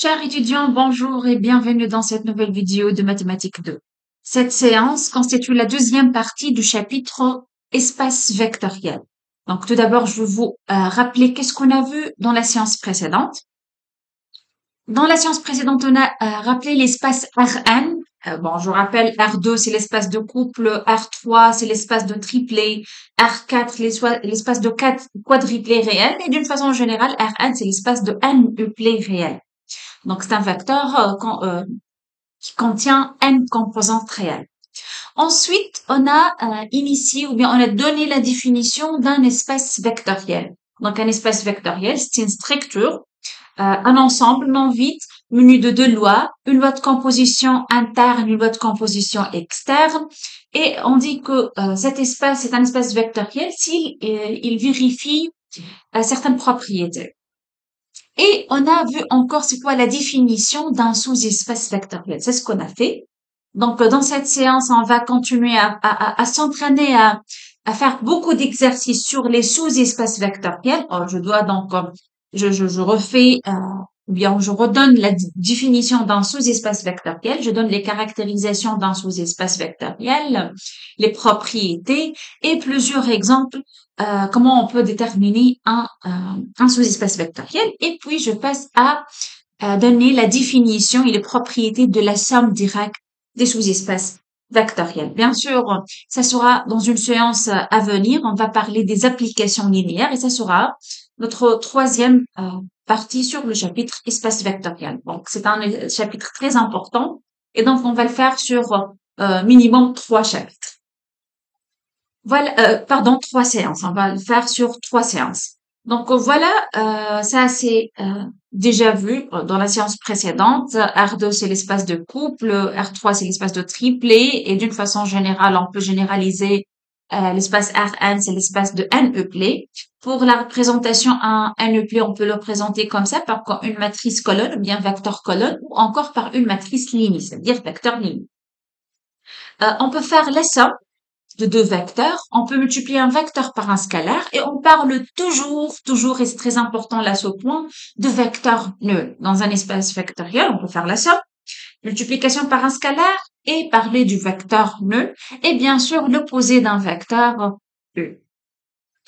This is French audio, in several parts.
Chers étudiants, bonjour et bienvenue dans cette nouvelle vidéo de mathématiques 2. Cette séance constitue la deuxième partie du chapitre espace vectoriel. Donc, tout d'abord, je vais vous rappeler qu'est-ce qu'on a vu dans la séance précédente. Dans la séance précédente, on a rappelé l'espace Rn. Bon, je vous rappelle, R2, c'est l'espace de couple, R3, c'est l'espace de triplet, R4, l'espace de quadruplets réels, et d'une façon générale, Rn, c'est l'espace de n-uplets réels. Donc, c'est un vecteur qui contient n composantes réelles. Ensuite, on a initié ou bien on a donné la définition d'un espace vectoriel. Donc, un espace vectoriel, c'est une structure, un ensemble non vide muni de deux lois, une loi de composition interne, une loi de composition externe. Et on dit que cet espace est un espace vectoriel s'il il vérifie certaines propriétés. Et on a vu encore c'est quoi la définition d'un sous-espace vectoriel. C'est ce qu'on a fait. Donc, dans cette séance, on va continuer à s'entraîner à faire beaucoup d'exercices sur les sous-espaces vectoriels. Je dois donc, je refais, ou bien je redonne la définition d'un sous-espace vectoriel. Je donne les caractérisations d'un sous-espace vectoriel, les propriétés et plusieurs exemples comment on peut déterminer un sous-espace vectoriel. Et puis, je passe à donner la définition et les propriétés de la somme directe des sous-espaces vectoriels. Bien sûr, ça sera dans une séance à venir. On va parler des applications linéaires et ça sera notre troisième partie sur le chapitre espace vectoriel. Donc, c'est un chapitre très important et donc on va le faire sur minimum 3 chapitres. Voilà, pardon, 3 séances. On va le faire sur 3 séances. Donc voilà, ça c'est déjà vu dans la séance précédente. R2 c'est l'espace de couple, R3 c'est l'espace de triplet et d'une façon générale, on peut généraliser l'espace Rn c'est l'espace de n-uplets. Pour la représentation en n-uplets, on peut le représenter comme ça par une matrice colonne ou bien vecteur colonne ou encore par une matrice ligne, c'est-à-dire vecteur ligne. On peut faire la somme de deux vecteurs, on peut multiplier un vecteur par un scalaire et on parle toujours, et c'est très important là ce point, de vecteurs nuls. Dans un espace vectoriel, on peut faire la somme, multiplication par un scalaire et parler du vecteur nul et bien sûr l'opposé d'un vecteur U.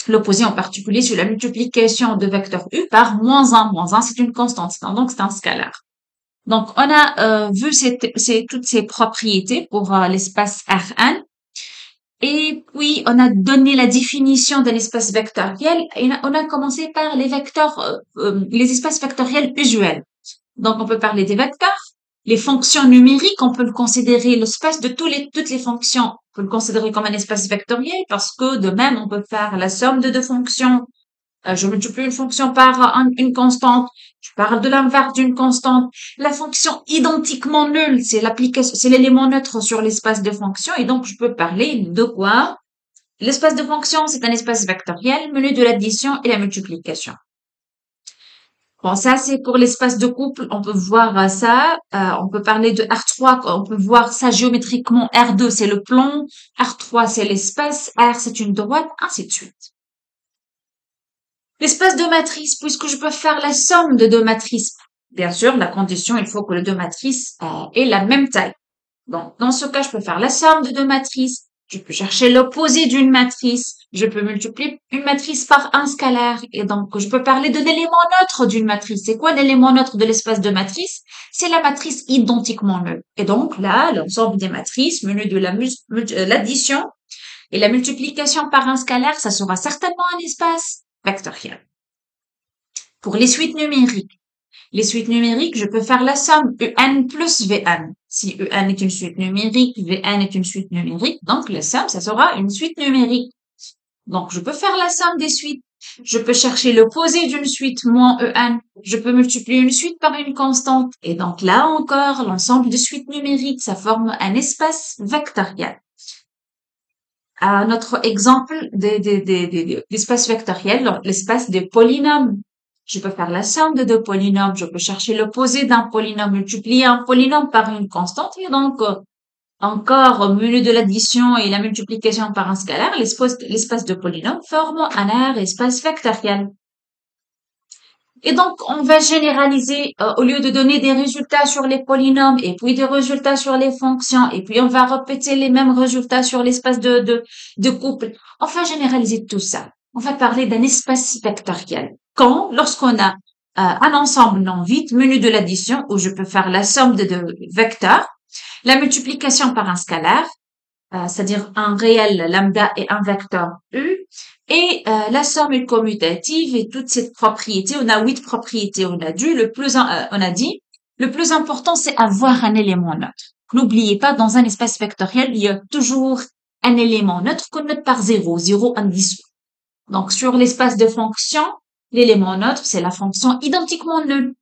L'opposé en particulier sur la multiplication de vecteur U par -1 c'est une constante, donc c'est un scalaire. Donc, on a vu toutes ces propriétés pour l'espace Rn. Et puis, on a donné la définition d'un espace vectoriel et on a commencé par les vecteurs, les espaces vectoriels usuels. Donc, on peut parler des vecteurs, les fonctions numériques, on peut le considérer, l'espace de toutes les fonctions, on peut le considérer comme un espace vectoriel parce que de même, on peut faire la somme de deux fonctions. Je multiplie une fonction par une constante. Je parle de l'inverse d'une constante. La fonction identiquement nulle, c'est l'application, c'est l'élément neutre sur l'espace de fonction. Et donc, je peux parler de quoi? L'espace de fonction, c'est un espace vectoriel menu de l'addition et la multiplication. Bon, ça, c'est pour l'espace de couple. On peut voir ça. On peut parler de R3. On peut voir ça géométriquement. R2, c'est le plan. R3, c'est l'espace. R, c'est une droite, ainsi de suite. L'espace de matrice, puisque je peux faire la somme de deux matrices. Bien sûr, la condition, il faut que les deux matrices aient la même taille. Donc, dans ce cas, je peux faire la somme de deux matrices. Je peux chercher l'opposé d'une matrice. Je peux multiplier une matrice par un scalaire. Et donc, je peux parler de l'élément neutre d'une matrice. C'est quoi l'élément neutre de l'espace de matrice? C'est la matrice identiquement nulle. Et donc, là, l'ensemble des matrices, menu de l'addition et la multiplication par un scalaire, ça sera certainement un espace vectoriel. Pour les suites numériques, je peux faire la somme UN plus VN. Si UN est une suite numérique, VN est une suite numérique, donc la somme, ça sera une suite numérique. Donc, je peux faire la somme des suites. Je peux chercher l'opposé d'une suite, moins EN. Je peux multiplier une suite par une constante. Et donc, là encore, l'ensemble de suites numériques, ça forme un espace vectoriel. Notre exemple d'espace vectoriel, l'espace des polynômes. Je peux faire la somme de deux polynômes, je peux chercher l'opposé d'un polynôme, multiplier un polynôme par une constante, et donc encore au menu de l'addition et la multiplication par un scalaire, l'espace de polynôme forme un espace vectoriel. Et donc, on va généraliser, au lieu de donner des résultats sur les polynômes et puis des résultats sur les fonctions, et puis on va répéter les mêmes résultats sur l'espace de couple. On va généraliser tout ça. On va parler d'un espace vectoriel. Lorsqu'on a un ensemble non vide, menu de l'addition, où je peux faire la somme de vecteurs, la multiplication par un scalaire, c'est-à-dire un réel lambda et un vecteur U, et la somme commutative et toutes ces propriétés. On a 8 propriétés. On a dit, le plus important, c'est avoir un élément neutre. N'oubliez pas, dans un espace vectoriel, il y a toujours un élément neutre qu'on note par 0, 0 indissociable. Donc, sur l'espace de fonction, l'élément neutre, c'est la fonction identiquement nulle.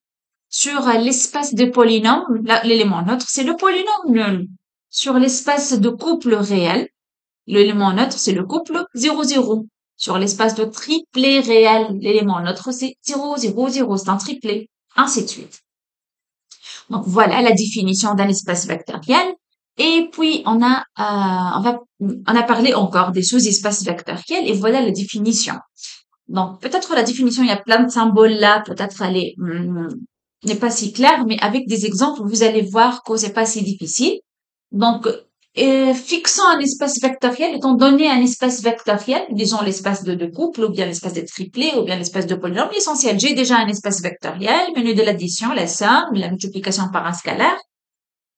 Sur l'espace de polynôme, l'élément neutre, c'est le polynôme nul. Sur l'espace de couple réel, l'élément neutre, c'est le couple 0, 0. Sur l'espace de triplet réel, l'élément neutre, c'est 0, 0, 0. C'est un triplet. Ainsi de suite. Donc, voilà la définition d'un espace vectoriel. Et puis, on a parlé encore des sous-espaces vectoriels et voilà la définition. Donc, peut-être la définition, il y a plein de symboles là, peut-être elle n'est pas si claire, mais avec des exemples, vous allez voir que c'est pas si difficile. Donc, fixant un espace vectoriel, étant donné un espace vectoriel, disons l'espace de couple, ou bien l'espace de triplet, ou bien l'espace de polynôme, l'essentiel, j'ai déjà un espace vectoriel, menu de l'addition, la somme, la multiplication par un scalaire,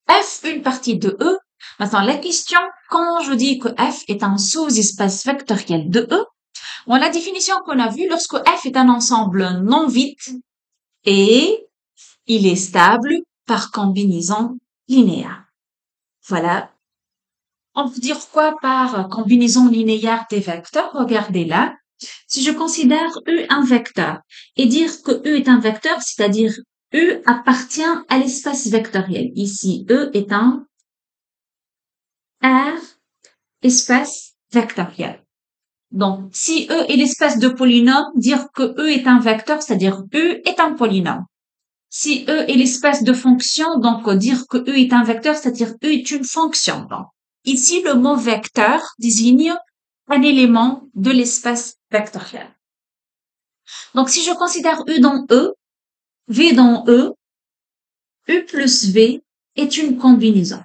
f une partie de E. Maintenant, la question, quand je dis que f est un sous-espace vectoriel de E, bon, la définition qu'on a vue, lorsque f est un ensemble non vide et il est stable par combinaison linéaire. Voilà. On peut dire quoi par combinaison linéaire des vecteurs? Regardez là. Si je considère U un vecteur et dire que U est un vecteur, c'est-à-dire U appartient à l'espace vectoriel. Ici, E est un R espace vectoriel. Donc, si E est l'espace de polynôme, dire que E est un vecteur, c'est-à-dire U est un polynôme. Si E est l'espace de fonction, donc dire que E est un vecteur, c'est-à-dire E est une fonction. Donc, ici, le mot vecteur désigne un élément de l'espace vectoriel. Donc, si je considère U dans E, V dans E, U plus V est une combinaison.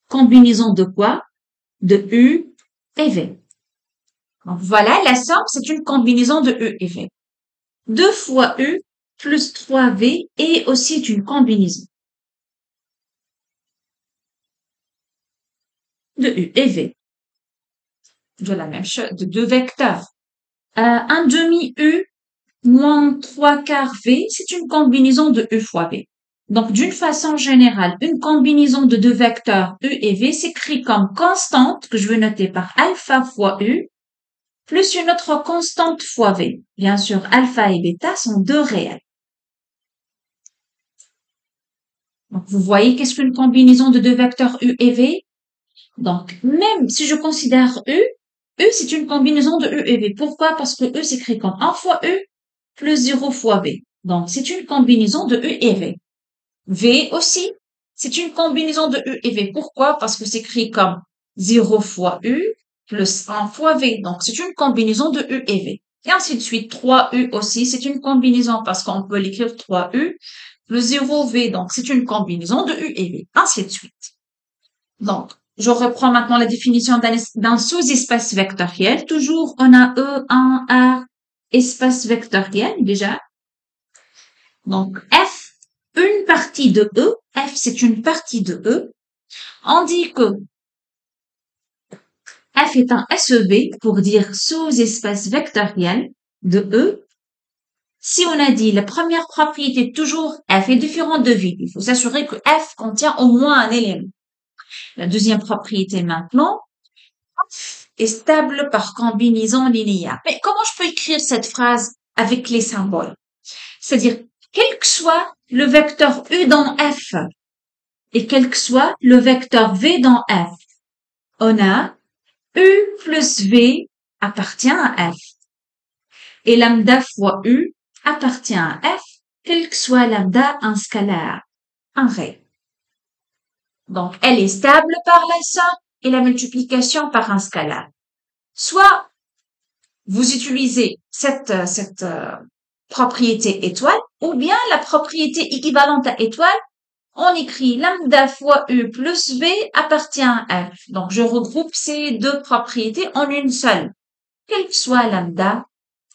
Combinaison de quoi? De U et V. Donc, voilà, la somme, c'est une combinaison de U et V. 2 fois U plus 3V est aussi une combinaison de U et V. De la même chose, de deux vecteurs. Un demi U moins 3 quarts V, c'est une combinaison de U fois V. Donc, d'une façon générale, une combinaison de deux vecteurs U et V s'écrit comme constante, que je vais noter par alpha fois U, plus une autre constante fois V. Bien sûr, alpha et bêta sont deux réels. Donc, vous voyez qu'est-ce qu'une combinaison de deux vecteurs U et V? Donc, même si je considère U, U, c'est une combinaison de U et V. Pourquoi? Parce que U s'écrit comme 1 fois U plus 0 fois V. Donc, c'est une combinaison de U et V. V aussi, c'est une combinaison de U et V. Pourquoi? Parce que c'est écrit comme 0 fois U plus 1 fois V. Donc, c'est une combinaison de U et V. Et ainsi de suite. 3U aussi, c'est une combinaison parce qu'on peut l'écrire 3U plus 0V. Donc, c'est une combinaison de U et V. Ainsi de suite. Donc, je reprends maintenant la définition d'un sous-espace vectoriel. Toujours, on a E, 1, R, espace vectoriel déjà. Donc, F, une partie de E. F, c'est une partie de E. On dit que F est un SEV pour dire sous-espace vectoriel de E. Si on a dit la première propriété, toujours F est différent de V. Il faut s'assurer que F contient au moins un élément. La deuxième propriété maintenant, F est stable par combinaison linéaire. Mais comment je peux écrire cette phrase avec les symboles? C'est-à-dire, quel que soit le vecteur U dans F et quel que soit le vecteur V dans F, on a U plus V appartient à F. Et lambda fois U appartient à F, quel que soit lambda un scalaire, un réel. Donc, elle est stable par la somme et la multiplication par un scalaire. Soit vous utilisez cette propriété étoile ou bien la propriété équivalente à étoile, on écrit lambda fois U plus V appartient à F. Donc, je regroupe ces deux propriétés en une seule, quel que soit lambda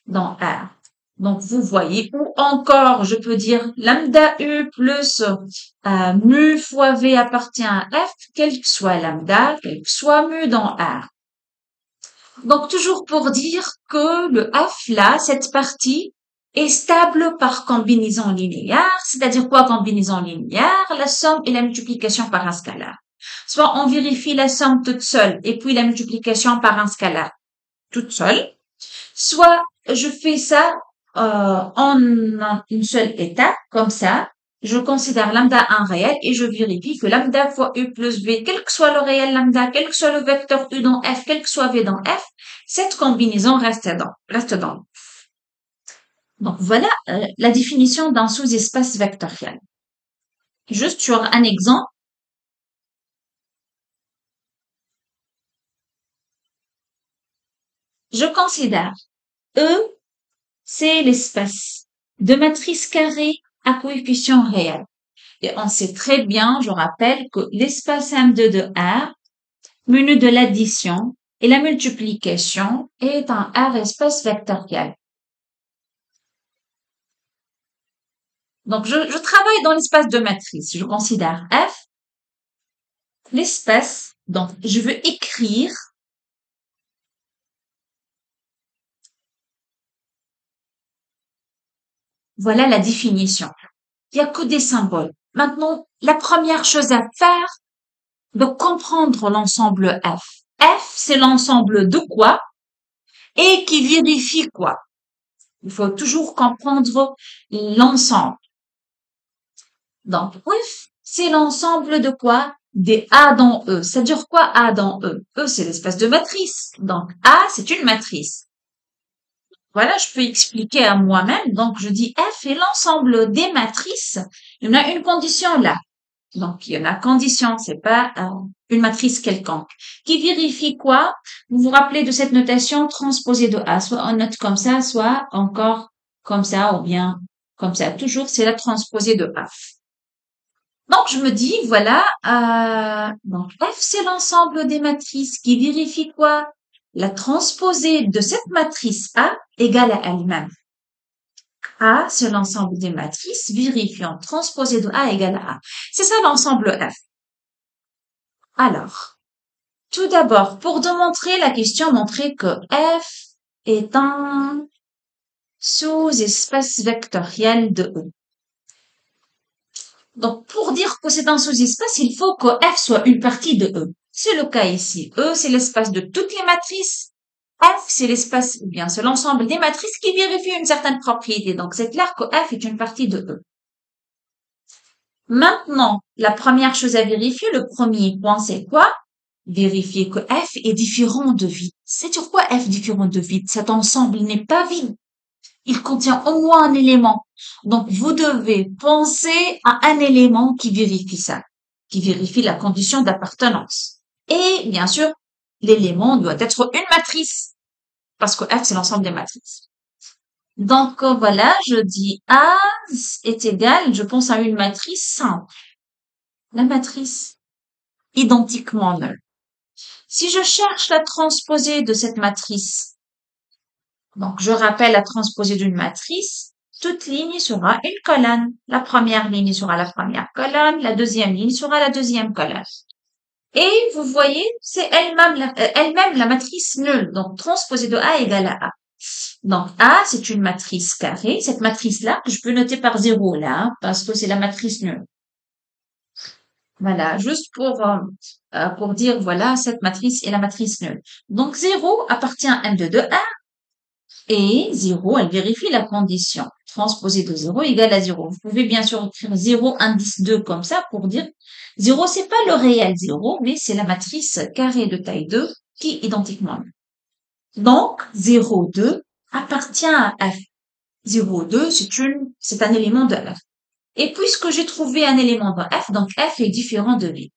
dans R. Donc, vous voyez, ou encore, je peux dire lambda U plus mu fois V appartient à F, quel que soit lambda, quel que soit mu dans R. Donc, toujours pour dire que le F là, cette partie, est stable par combinaison linéaire, c'est-à-dire quoi combinaison linéaire? La somme et la multiplication par un scalaire. Soit on vérifie la somme toute seule et puis la multiplication par un scalaire toute seule, soit je fais ça en une seule étape, comme ça, je considère lambda un réel et je vérifie que lambda fois U plus V, quel que soit le réel lambda, quel que soit le vecteur U dans F, quel que soit V dans F, cette combinaison reste dans. Donc voilà la définition d'un sous-espace vectoriel. Juste sur un exemple, je considère E, c'est l'espace de matrice carrée à coefficient réel. Et on sait très bien, je rappelle, que l'espace M2 de R, menu de l'addition et la multiplication, est un R espace vectoriel. Donc, je travaille dans l'espace de matrice. Je considère F l'espace. Donc, je veux écrire voilà la définition. Il n'y a que des symboles. Maintenant, la première chose à faire, de comprendre l'ensemble F. F, c'est l'ensemble de quoi et qui vérifie quoi. Il faut toujours comprendre l'ensemble. Donc, F, c'est l'ensemble de quoi? Des A dans E. Ça dure quoi A dans E? E, c'est l'espace de matrice. Donc, A, c'est une matrice. Voilà, je peux expliquer à moi-même. Donc, je dis F est l'ensemble des matrices. Il y en a une condition là. Donc, il y en a condition, c'est pas une matrice quelconque. Qui vérifie quoi? Vous vous rappelez de cette notation transposée de A. Soit on note comme ça, soit encore comme ça, ou bien comme ça. Toujours, c'est la transposée de A. Donc, je me dis, voilà, donc F, c'est l'ensemble des matrices qui vérifie quoi? La transposée de cette matrice A égale à elle-même. A, c'est l'ensemble des matrices vérifiant transposée de A égale à A. C'est ça l'ensemble F. Alors, tout d'abord, pour démontrer la question, montrer que F est un sous-espace vectoriel de E. Donc, pour dire que c'est un sous-espace, il faut que F soit une partie de E. C'est le cas ici. E, c'est l'espace de toutes les matrices. F, c'est l'espace, ou bien c'est l'ensemble des matrices qui vérifie une certaine propriété. Donc, c'est clair que F est une partie de E. Maintenant, la première chose à vérifier, le premier point, c'est quoi? Vérifier que F est différent de vide. C'est sur quoi F différent de vide? Cet ensemble n'est pas vide. Il contient au moins un élément. Donc, vous devez penser à un élément qui vérifie ça, qui vérifie la condition d'appartenance. Et, bien sûr, l'élément doit être une matrice, parce que F, c'est l'ensemble des matrices. Donc, voilà, je dis A est égal, je pense à une matrice simple. La matrice identiquement nulle. Si je cherche la transposée de cette matrice, donc je rappelle la transposée d'une matrice, toute ligne sera une colonne. La première ligne sera la première colonne, la deuxième ligne sera la deuxième colonne. Et vous voyez, c'est elle-même la matrice nulle. Donc, transposée de A égale à A. Donc, A, c'est une matrice carrée. Cette matrice-là, je peux noter par 0 là, hein, parce que c'est la matrice nulle. Voilà, juste pour dire, voilà, cette matrice est la matrice nulle. Donc, 0 appartient à M2 de A et 0, elle vérifie la condition. Transposée de 0 égale à 0. Vous pouvez bien sûr écrire 0, indice 2 comme ça pour dire 0, c'est pas le réel 0, mais c'est la matrice carrée de taille 2 qui est identiquement nulle. Donc, 0, 2 appartient à F. 0, 2, c'est un élément de F. Et puisque j'ai trouvé un élément dans F, donc F est différent de vide.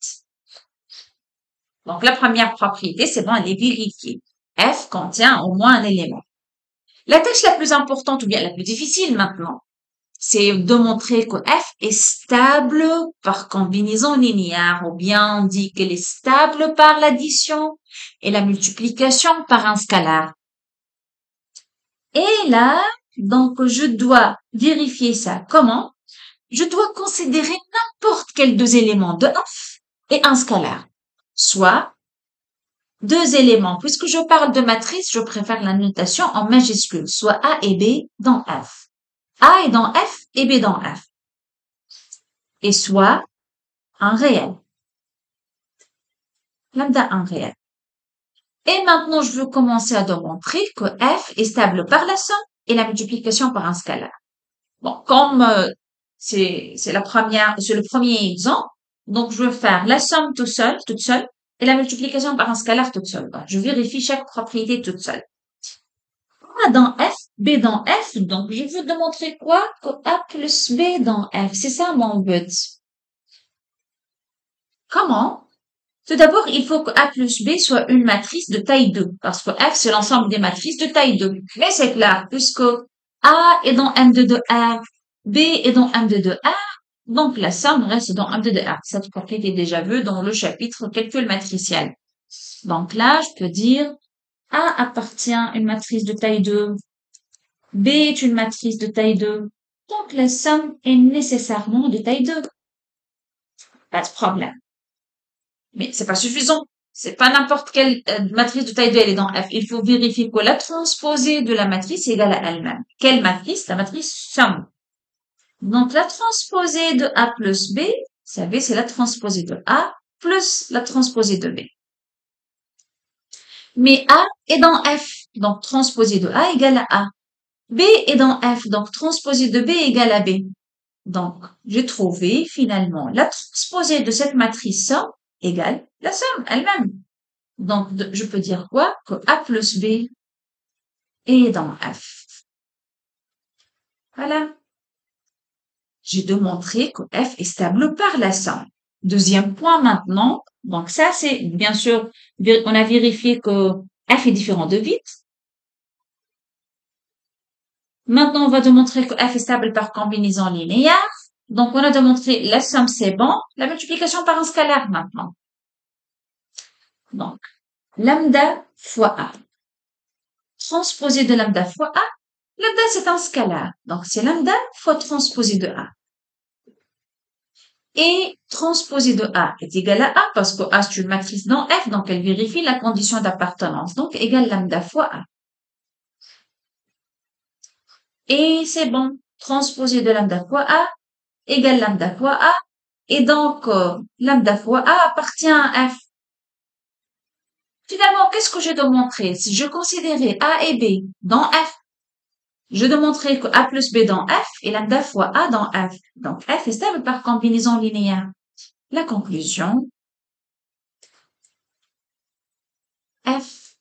Donc, la première propriété, c'est bon, elle est vérifiée. F contient au moins un élément. La tâche la plus importante ou bien la plus difficile maintenant, c'est de montrer que f est stable par combinaison linéaire, ou bien on dit qu'elle est stable par l'addition et la multiplication par un scalaire. Et là, donc, je dois vérifier ça. Comment? Je dois considérer n'importe quel deux éléments de f et un scalaire. Soit deux éléments. Puisque je parle de matrice, je préfère la notation en majuscule, soit A et B dans f. A est dans f et B dans f. Et soit un réel. Lambda un réel. Et maintenant, je veux commencer à démontrer que f est stable par la somme et la multiplication par un scalaire. Bon, comme c'est le premier exemple, donc je veux faire la somme toute seule, et la multiplication par un scalaire toute seule. Donc, je vérifie chaque propriété toute seule. A dans f, B dans f, donc je veux démontrer quoi? Que A plus B dans f. C'est ça mon but. Comment? Tout d'abord, il faut que A plus B soit une matrice de taille 2, parce que F, c'est l'ensemble des matrices de taille 2. Mais c'est clair, puisque A est dans M2 de R, B est dans M2 de R, donc la somme reste dans M2 de R. Cette propriété est déjà vue dans le chapitre calcul matriciel. Donc là, je peux dire A appartient à une matrice de taille 2, B est une matrice de taille 2, donc la somme est nécessairement de taille 2. Pas de problème. Mais c'est pas suffisant. C'est pas n'importe quelle matrice de taille 2, elle est dans F. Il faut vérifier que la transposée de la matrice est égale à elle-même. Quelle matrice? La matrice somme. Donc, la transposée de A plus B, vous savez, c'est la transposée de A plus la transposée de B. Mais A est dans F, donc transposée de A égale à A. B est dans F, donc transposée de B égale à B. Donc, j'ai trouvé finalement la transposée de cette matrice somme égale la somme elle-même. Donc, je peux dire quoi? Que A plus B est dans F. Voilà. J'ai démontré que F est stable par la somme. Deuxième point maintenant. Donc, ça, c'est, bien sûr, on a vérifié que F est différent de vite. Maintenant, on va démontrer que F est stable par combinaison linéaire. Donc, on a démontré la somme, c'est bon. La multiplication par un scalaire maintenant. Donc, lambda fois A. Transposé de lambda fois A. Lambda, c'est un scalaire. Donc, c'est lambda fois transposé de A. Et transposé de A est égal à A parce que A, c'est une matrice dans F, donc elle vérifie la condition d'appartenance. Donc, égal lambda fois A. Et c'est bon. Transposé de lambda fois A égale lambda fois A. Et donc, lambda fois A appartient à F. Finalement, qu'est-ce que j'ai démontré? Si je considérais A et B dans F, je démontrais que A plus B dans F et lambda fois A dans F. Donc, F est stable par combinaison linéaire. La conclusion, F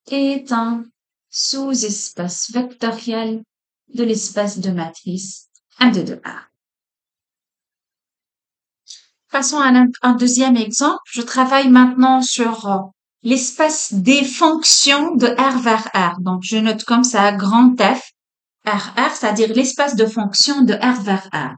est un sous-espace vectoriel de l'espace de matrice M2 de A. Passons à un deuxième exemple. Je travaille maintenant sur l'espace des fonctions de R vers R. Donc, je note comme ça grand F, R, c'est-à-dire l'espace de fonctions de R vers R.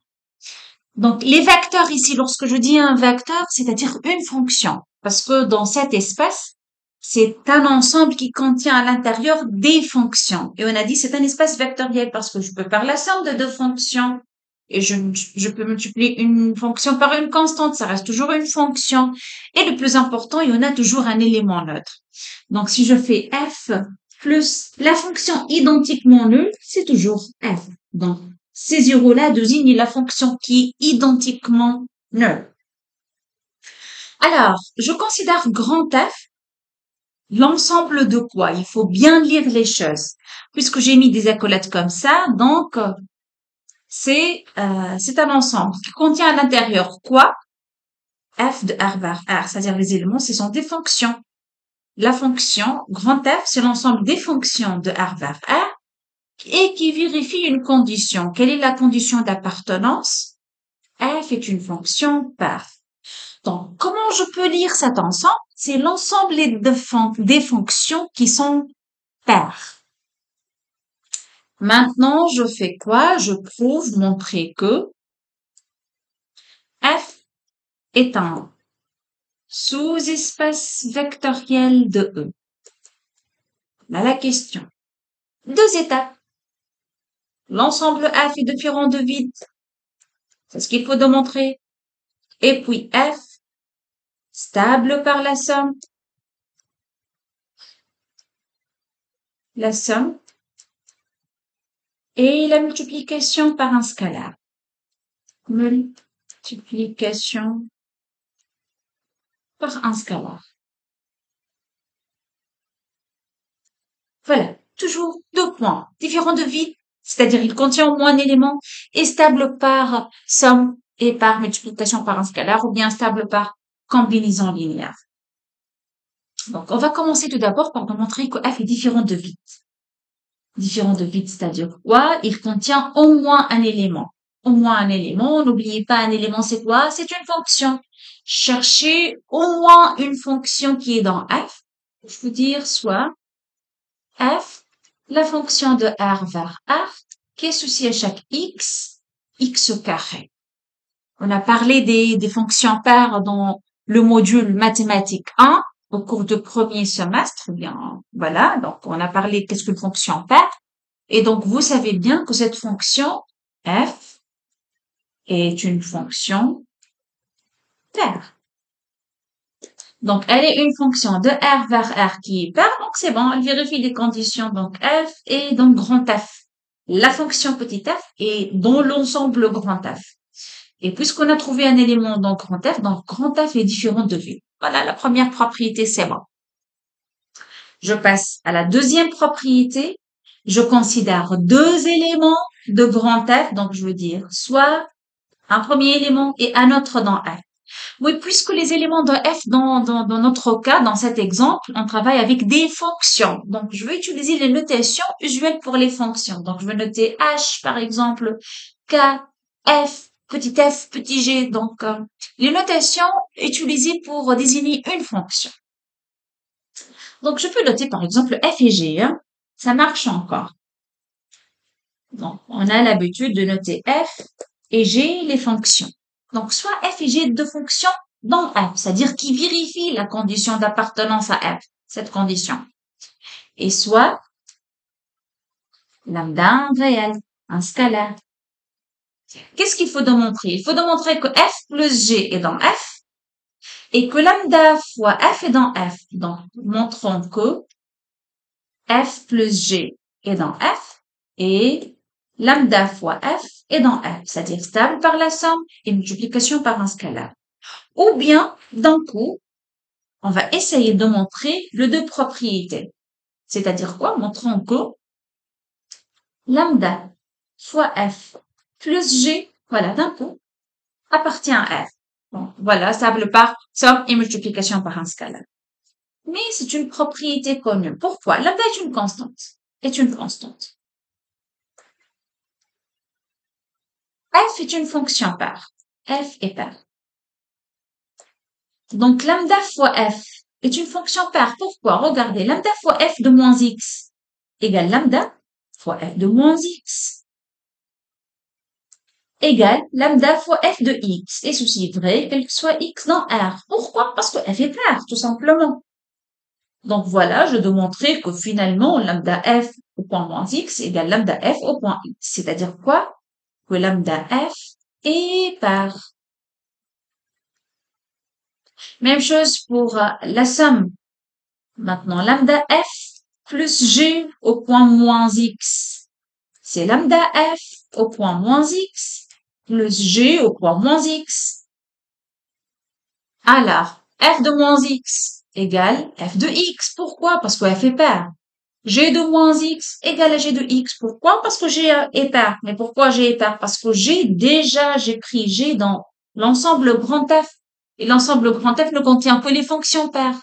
Donc, les vecteurs ici, lorsque je dis un vecteur, c'est-à-dire une fonction, parce que dans cet espace, c'est un ensemble qui contient à l'intérieur des fonctions. Et on a dit c'est un espace vectoriel parce que je peux faire la somme de deux fonctions et je peux multiplier une fonction par une constante, ça reste toujours une fonction. Et le plus important, il y en a toujours un élément neutre. Donc, si je fais f plus la fonction identiquement nulle, c'est toujours f. Donc, ces zéros-là désignent la fonction qui est identiquement nulle. Alors, je considère grand F l'ensemble de quoi? Il faut bien lire les choses. Puisque j'ai mis des accolades comme ça, donc c'est un ensemble qui contient à l'intérieur quoi? F de R vers R, c'est-à-dire les éléments, ce sont des fonctions. La fonction grand F, c'est l'ensemble des fonctions de R vers R et qui vérifie une condition. Quelle est la condition d'appartenance? F est une fonction par. Donc, comment je peux lire cet ensemble? C'est l'ensemble des fonctions qui sont paires. Maintenant, je fais quoi? Je prouve, montrer que F est un sous-espace vectoriel de E. Là, la question. 2 étapes. L'ensemble F est différent de vide. C'est ce qu'il faut démontrer. Et puis F, stable par la somme et la multiplication par un scalaire. Multiplication par un scalaire. Voilà, toujours 2 points différents de vide, c'est-à-dire il contient au moins un élément, et stable par somme et par multiplication par un scalaire, ou bien stable par combinaison linéaire. Donc, on va commencer tout d'abord par montrer que f est différent de vide. Différent de vide, c'est-à-dire quoi? Il contient au moins un élément. Au moins un élément, n'oubliez pas un élément, c'est quoi? C'est une fonction. Cherchez au moins une fonction qui est dans f. Je veux dire soit f, la fonction de R vers R, qui est associée à chaque x au carré. On a parlé des fonctions paires dans le module mathématiques 1 au cours de premier semestre. Bien, voilà. Donc, on a parlé qu'est-ce qu'une fonction paire. Et donc, vous savez bien que cette fonction f est une fonction paire. Donc, elle est une fonction de R vers R qui est paire. Donc, c'est bon. Elle vérifie les conditions. Donc, f et donc grand F. La fonction petit f est dans l'ensemble grand F. Et puisqu'on a trouvé un élément dans grand F, donc grand F est différent de V. Voilà, la première propriété, c'est bon. Je passe à la deuxième propriété. Je considère 2 éléments de grand F. Donc, je veux dire soit un premier élément et un autre dans F. Oui, puisque les éléments de f, dans notre cas, dans cet exemple, on travaille avec des fonctions. Donc, je vais utiliser les notations usuelles pour les fonctions. Donc, je vais noter h, par exemple, k, f, petit g. Donc, les notations utilisées pour désigner une fonction. Donc, je peux noter, par exemple, f et g. Hein. Ça marche encore. Donc, on a l'habitude de noter f et g, les fonctions. Donc, soit f et g de fonctions dans f, c'est-à-dire qui vérifie la condition d'appartenance à f, cette condition. Et soit lambda un réel, un scalaire. Qu'est-ce qu'il faut démontrer? Il faut démontrer que f plus g est dans f et que lambda fois f est dans f. Donc, montrons que f plus g est dans f et lambda fois f est dans f, c'est-à-dire stable par la somme et multiplication par un scalaire. Ou bien, d'un coup, on va essayer de montrer les 2 propriétés. C'est-à-dire quoi? Montrons que lambda fois f plus g, voilà, d'un coup, appartient à f. Bon, voilà, stable par somme et multiplication par un scalaire. Mais c'est une propriété connue. Pourquoi? Lambda est une constante. Est une constante. F est une fonction paire. F est paire. Donc, lambda fois f est une fonction paire. Pourquoi? Regardez, lambda fois f de moins x égale lambda fois f de moins x égale lambda fois f de x. Et ceci est vrai, quel que soit x dans R. Pourquoi? Parce que f est paire, tout simplement. Donc voilà, je dois montrer que finalement, lambda f au point moins x égale lambda f au point x. C'est-à-dire quoi? Que lambda f est paire. Même chose pour la somme. Maintenant, lambda f plus g au point moins x. C'est lambda f au point moins x plus g au point moins x. Alors, f de moins x égale f de x. Pourquoi? Parce que f est paire. G de moins x égale à g de x. Pourquoi? Parce que g est paire. Mais pourquoi g est paire? Parce que j'ai pris g dans l'ensemble grand F. Et l'ensemble grand F ne contient que les fonctions paires.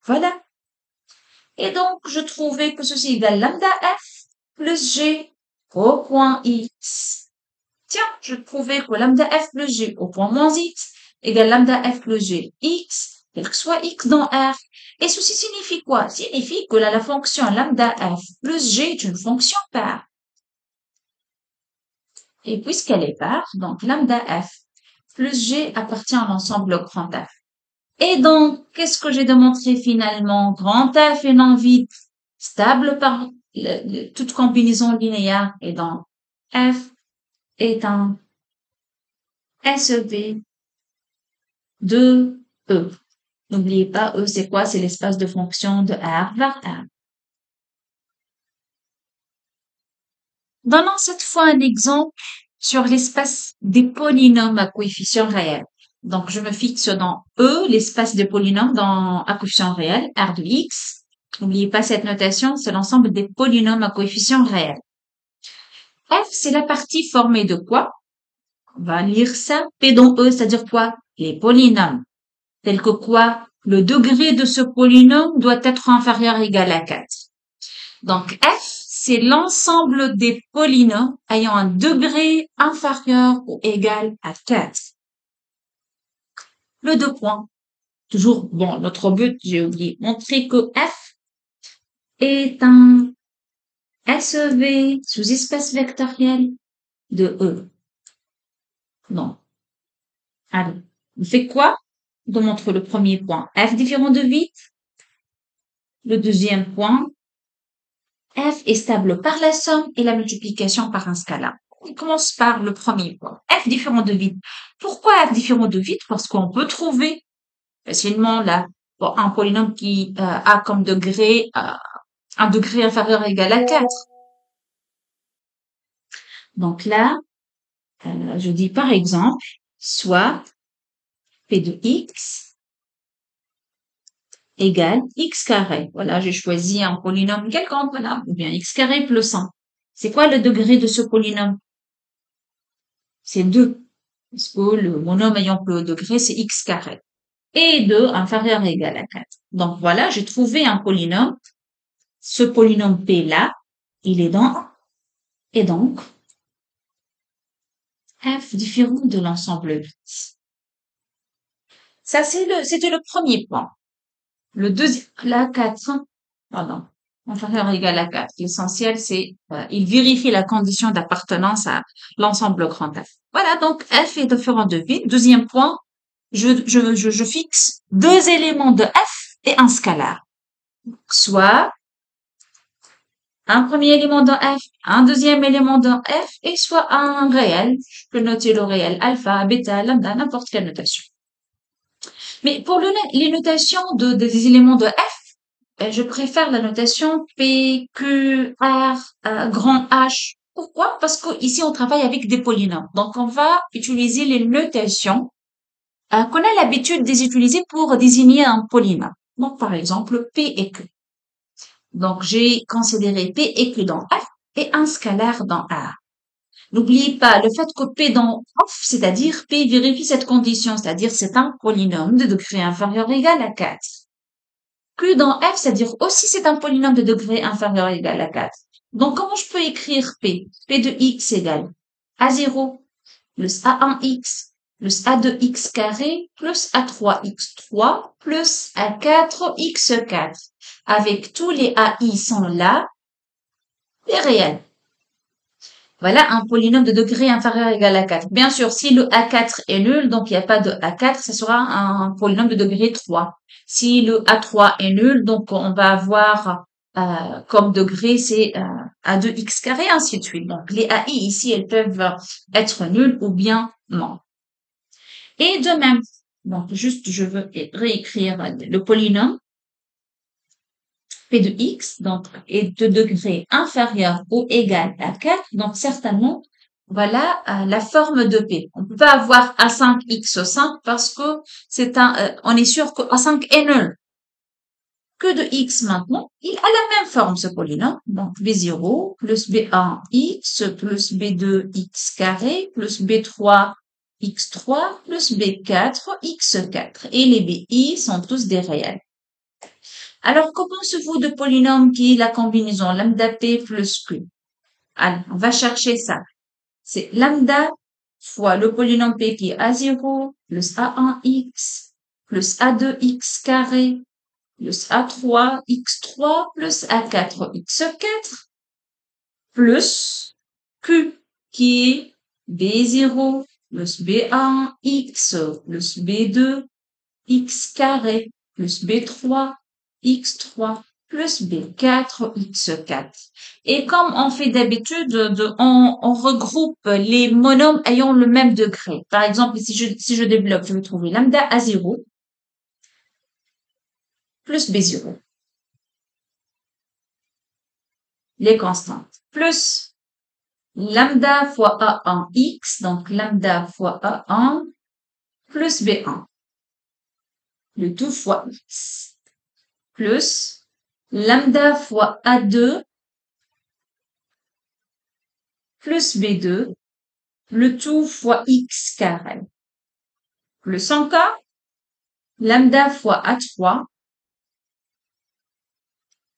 Voilà. Et donc, je trouvais que ceci égale lambda f plus g au point x. Tiens, je trouvais que lambda f plus g au point moins x égale lambda f plus g x, quel que soit x dans R. Et ceci signifie quoi? Signifie que la fonction lambda f plus g est une fonction paire. Et puisqu'elle est part, donc lambda f plus g appartient à l'ensemble grand F. Et donc, qu'est-ce que j'ai démontré finalement? Grand F est non vide, stable par toute combinaison linéaire. Et donc, f est un SEV de E. N'oubliez pas, E, c'est quoi? C'est l'espace de fonction de R vers R. Donnons cette fois un exemple sur l'espace des polynômes à coefficients réels. Donc, je me fixe dans E, l'espace des polynômes à coefficients réels, R de X. N'oubliez pas cette notation, c'est l'ensemble des polynômes à coefficients réels. F, c'est la partie formée de quoi? On va lire ça. P dans E, c'est-à-dire quoi? Les polynômes. Tel que quoi? Le degré de ce polynôme doit être inférieur ou égal à 4. Donc, F, c'est l'ensemble des polynômes ayant un degré inférieur ou égal à 4. Le deux points. Toujours, bon, notre but, j'ai oublié, montrer que F est un SEV sous espace vectoriel de E. Non. Allez. On fait quoi? On montre le premier point. F différent de 8. Le deuxième point. F est stable par la somme et la multiplication par un scalar. On commence par le premier point. F différent de 8. Pourquoi F différent de 8? Parce qu'on peut trouver facilement là, un polynôme qui a comme degré un degré inférieur ou égal à 4. Donc là, je dis par exemple, soit P de X égale X carré. Voilà, j'ai choisi un polynôme quelconque, voilà, ou bien X carré plus 1. C'est quoi le degré de ce polynôme? C'est 2. Parce que le monôme ayant plus haut degré, c'est X carré. Et 2 inférieur ou égal à 4. Donc voilà, j'ai trouvé un polynôme. Ce polynôme P-là, il est dans 1. Et donc, F différent de l'ensemble 8. Ça, c'était le premier point. Le deuxième, là, 4, pardon, inférieur ou égal à 4. L'essentiel, c'est, il vérifie la condition d'appartenance à l'ensemble grand F. Voilà, donc F est différent de 8. Deuxième point, je fixe deux éléments de F et un scalar. Soit un premier élément dans F, un deuxième élément dans F, et soit un réel. Je peux noter le réel alpha, bêta, lambda, n'importe quelle notation. Mais pour les notations des éléments de F, je préfère la notation P, Q, R, grand H. Pourquoi? Parce qu'ici, on travaille avec des polynômes. Donc, on va utiliser les notations qu'on a l'habitude de les utiliser pour désigner un polynôme. Donc, par exemple, P et Q. Donc, j'ai considéré P et Q dans F et un scalar dans R. N'oubliez pas le fait que P dans F, c'est-à-dire P vérifie cette condition, c'est-à-dire c'est un polynôme de degré inférieur ou égal à 4. Q dans F, c'est-à-dire aussi c'est un polynôme de degré inférieur ou égal à 4. Donc, comment je peux écrire P? P de X égale A0 plus A1X plus A2X carré plus A3X3 plus A4X4. Avec tous les AI sont là, les réels. Voilà un polynôme de degré inférieur ou égal à 4. Bien sûr, si le A4 est nul, donc il n'y a pas de A4, ce sera un polynôme de degré 3. Si le A3 est nul, donc on va avoir comme degré, c'est A2x carré, ainsi de suite. Donc les AI ici, elles peuvent être nulles ou bien non. Et de même, donc juste je veux réécrire le polynôme P de X, donc, est de degré inférieur ou égal à 4, donc certainement, voilà la forme de P. On ne peut pas avoir A5X5 parce que on est sûr que A5 est nul. Que de X maintenant, il a la même forme ce polynôme, donc B0 plus B1X plus B2X carré plus B3X3 plus B4X4. Et les BI sont tous des réels. Alors, comment se vaut de polynôme qui est la combinaison lambda p plus q? Allez, on va chercher ça. C'est lambda fois le polynôme p qui est a0 plus a1x plus a2x carré plus a3x3 plus a4x4 plus q qui est B0 plus B1, X plus B2, X carré plus B3, X3 plus B4, X4. Et comme on fait d'habitude, on regroupe les monomes ayant le même degré. Par exemple, si je développe, je vais trouver lambda A0 plus B0. Les constantes. Plus lambda fois A1 X, donc lambda fois A1 plus B1. Le tout fois X. Plus lambda fois A2 plus B2, le tout fois X carré. Plus encore, lambda fois A3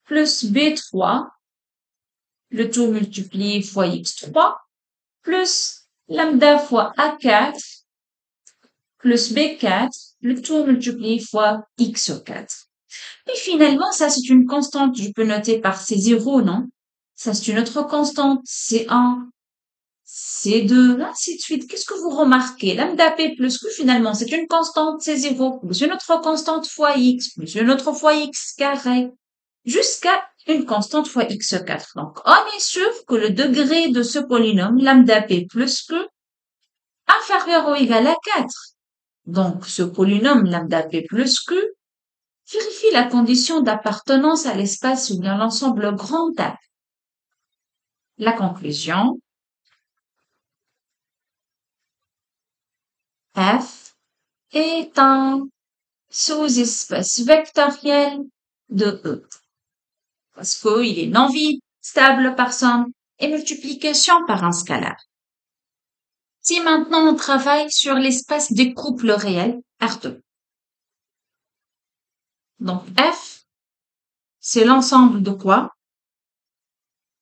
plus B3, le tout multiplié fois X3, plus lambda fois A4 plus B4, le tout multiplié fois X4. Et finalement, ça c'est une constante, je peux noter par C0, non? Ça c'est une autre constante, C1, C2, ainsi de suite. Qu'est-ce que vous remarquez? Lambda P plus Q, finalement, c'est une constante C0, plus une autre constante fois X, plus une autre fois X carré, jusqu'à une constante fois X4. Donc, on est sûr que le degré de ce polynôme, lambda P plus Q, inférieur ou égal à 4. Donc, ce polynôme, lambda P plus Q, vérifie la condition d'appartenance à l'espace ou bien l'ensemble grand A. La conclusion, F est un sous-espace vectoriel de E. Parce qu'il est non vide, stable par somme et multiplication par un scalaire. Si maintenant on travaille sur l'espace des couples réels, R2. Donc F, c'est l'ensemble de quoi?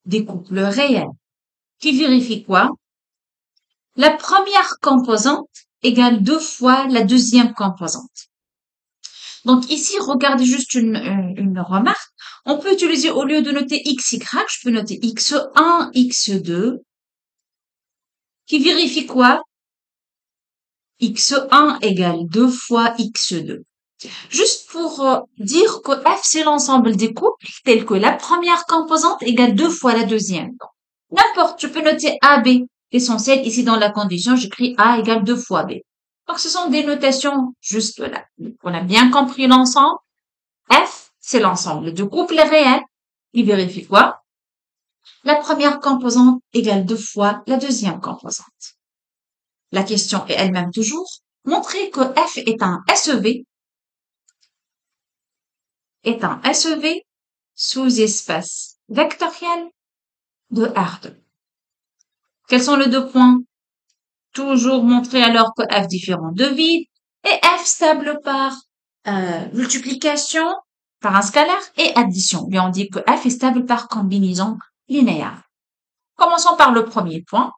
Des couples réels. Qui vérifie quoi? La première composante égale 2 fois la deuxième composante. Donc ici, regardez juste une remarque. On peut utiliser, au lieu de noter XY, je peux noter X1, X2, qui vérifie quoi? X1 égale 2 fois X2. Juste pour dire que F, c'est l'ensemble des couples tels que la première composante égale 2 fois la deuxième. N'importe, je peux noter AB. L'essentiel, ici dans la condition, j'écris A égale 2 fois B. Donc, ce sont des notations juste là. On a bien compris l'ensemble. F, c'est l'ensemble de couples réels. Il vérifie quoi? La première composante égale 2 fois la deuxième composante. La question est elle-même toujours, montrer que F est un SEV sous-espace vectoriel de R2. Quels sont les deux points? Toujours montrer alors que F différent de vide et F stable par multiplication par un scalaire et addition. Bien, on dit que F est stable par combinaison linéaire. Commençons par le premier point.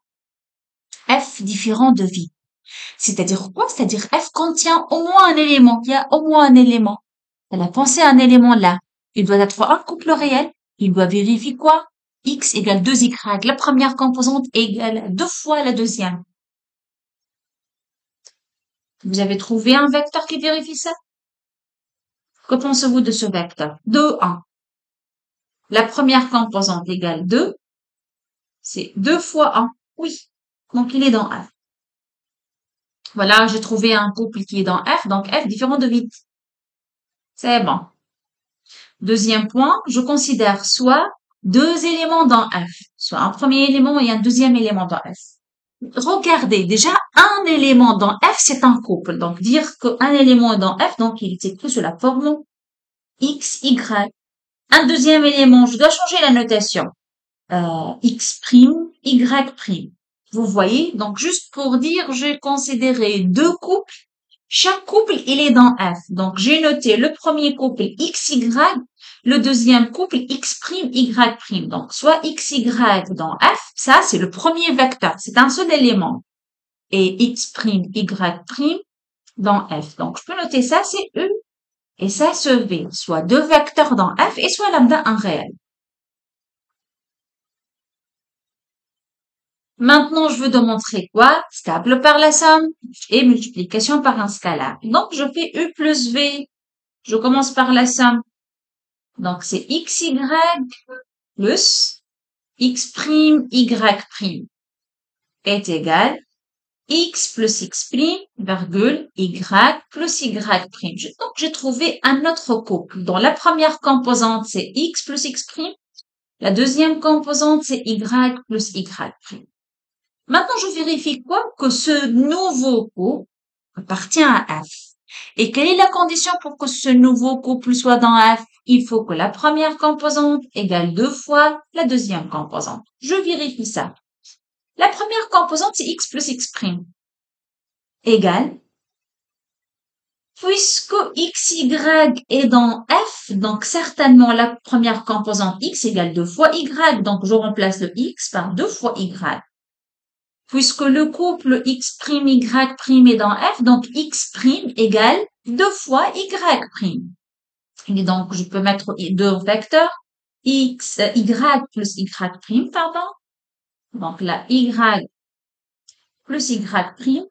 F différent de vide. C'est-à-dire quoi? C'est-à-dire F contient au moins un élément. Il y a au moins un élément. Elle a pensé à un élément là. Il doit être un couple réel. Il doit vérifier quoi? X égale 2Y. La première composante égale 2 fois la deuxième. Vous avez trouvé un vecteur qui vérifie ça? Que pensez-vous de ce vecteur? 2, 1. La première composante égale 2. C'est 2 fois 1. Oui. Donc, il est dans F. Voilà, j'ai trouvé un couple qui est dans F. Donc, F différent de vide. C'est bon. Deuxième point, je considère soit deux éléments dans F, soit un premier élément et un deuxième élément dans F. Regardez, déjà, un élément dans F, c'est un couple. Donc, dire qu'un élément est dans F, donc il est écrit sous la forme X, Y. Un deuxième élément, je dois changer la notation. X', Y'. Vous voyez? Donc, juste pour dire, j'ai considéré deux couples. Chaque couple, il est dans F. Donc, j'ai noté le premier couple XY, le deuxième couple X', Y'. Donc, soit XY dans F, ça, c'est le premier vecteur. C'est un seul élément. Et X', Y' dans F. Donc, je peux noter ça, c'est U. Et ça, c'est V. Soit deux vecteurs dans F et soit lambda un réel. Maintenant, je veux démontrer quoi? Stable par la somme et multiplication par un scalaire. Donc, je fais U plus V. Je commence par la somme. Donc, c'est XY plus X', Y' est égal X plus X', virgule, Y plus Y'. Donc, j'ai trouvé un autre couple dont la première composante, c'est X plus X'. La deuxième composante, c'est Y plus Y'. Maintenant, je vérifie quoi? Que ce nouveau couple appartient à F. Et quelle est la condition pour que ce nouveau couple soit dans F? Il faut que la première composante égale 2 fois la deuxième composante. Je vérifie ça. La première composante, c'est X plus X' égale, puisque XY est dans F, donc certainement la première composante X égale 2 fois Y, donc je remplace le X par 2 fois Y. Puisque le couple X', Y' est dans F, donc X' égale 2 fois Y'. Et donc, je peux mettre deux vecteurs, X, Y plus Y', pardon. Donc, là, Y plus Y'.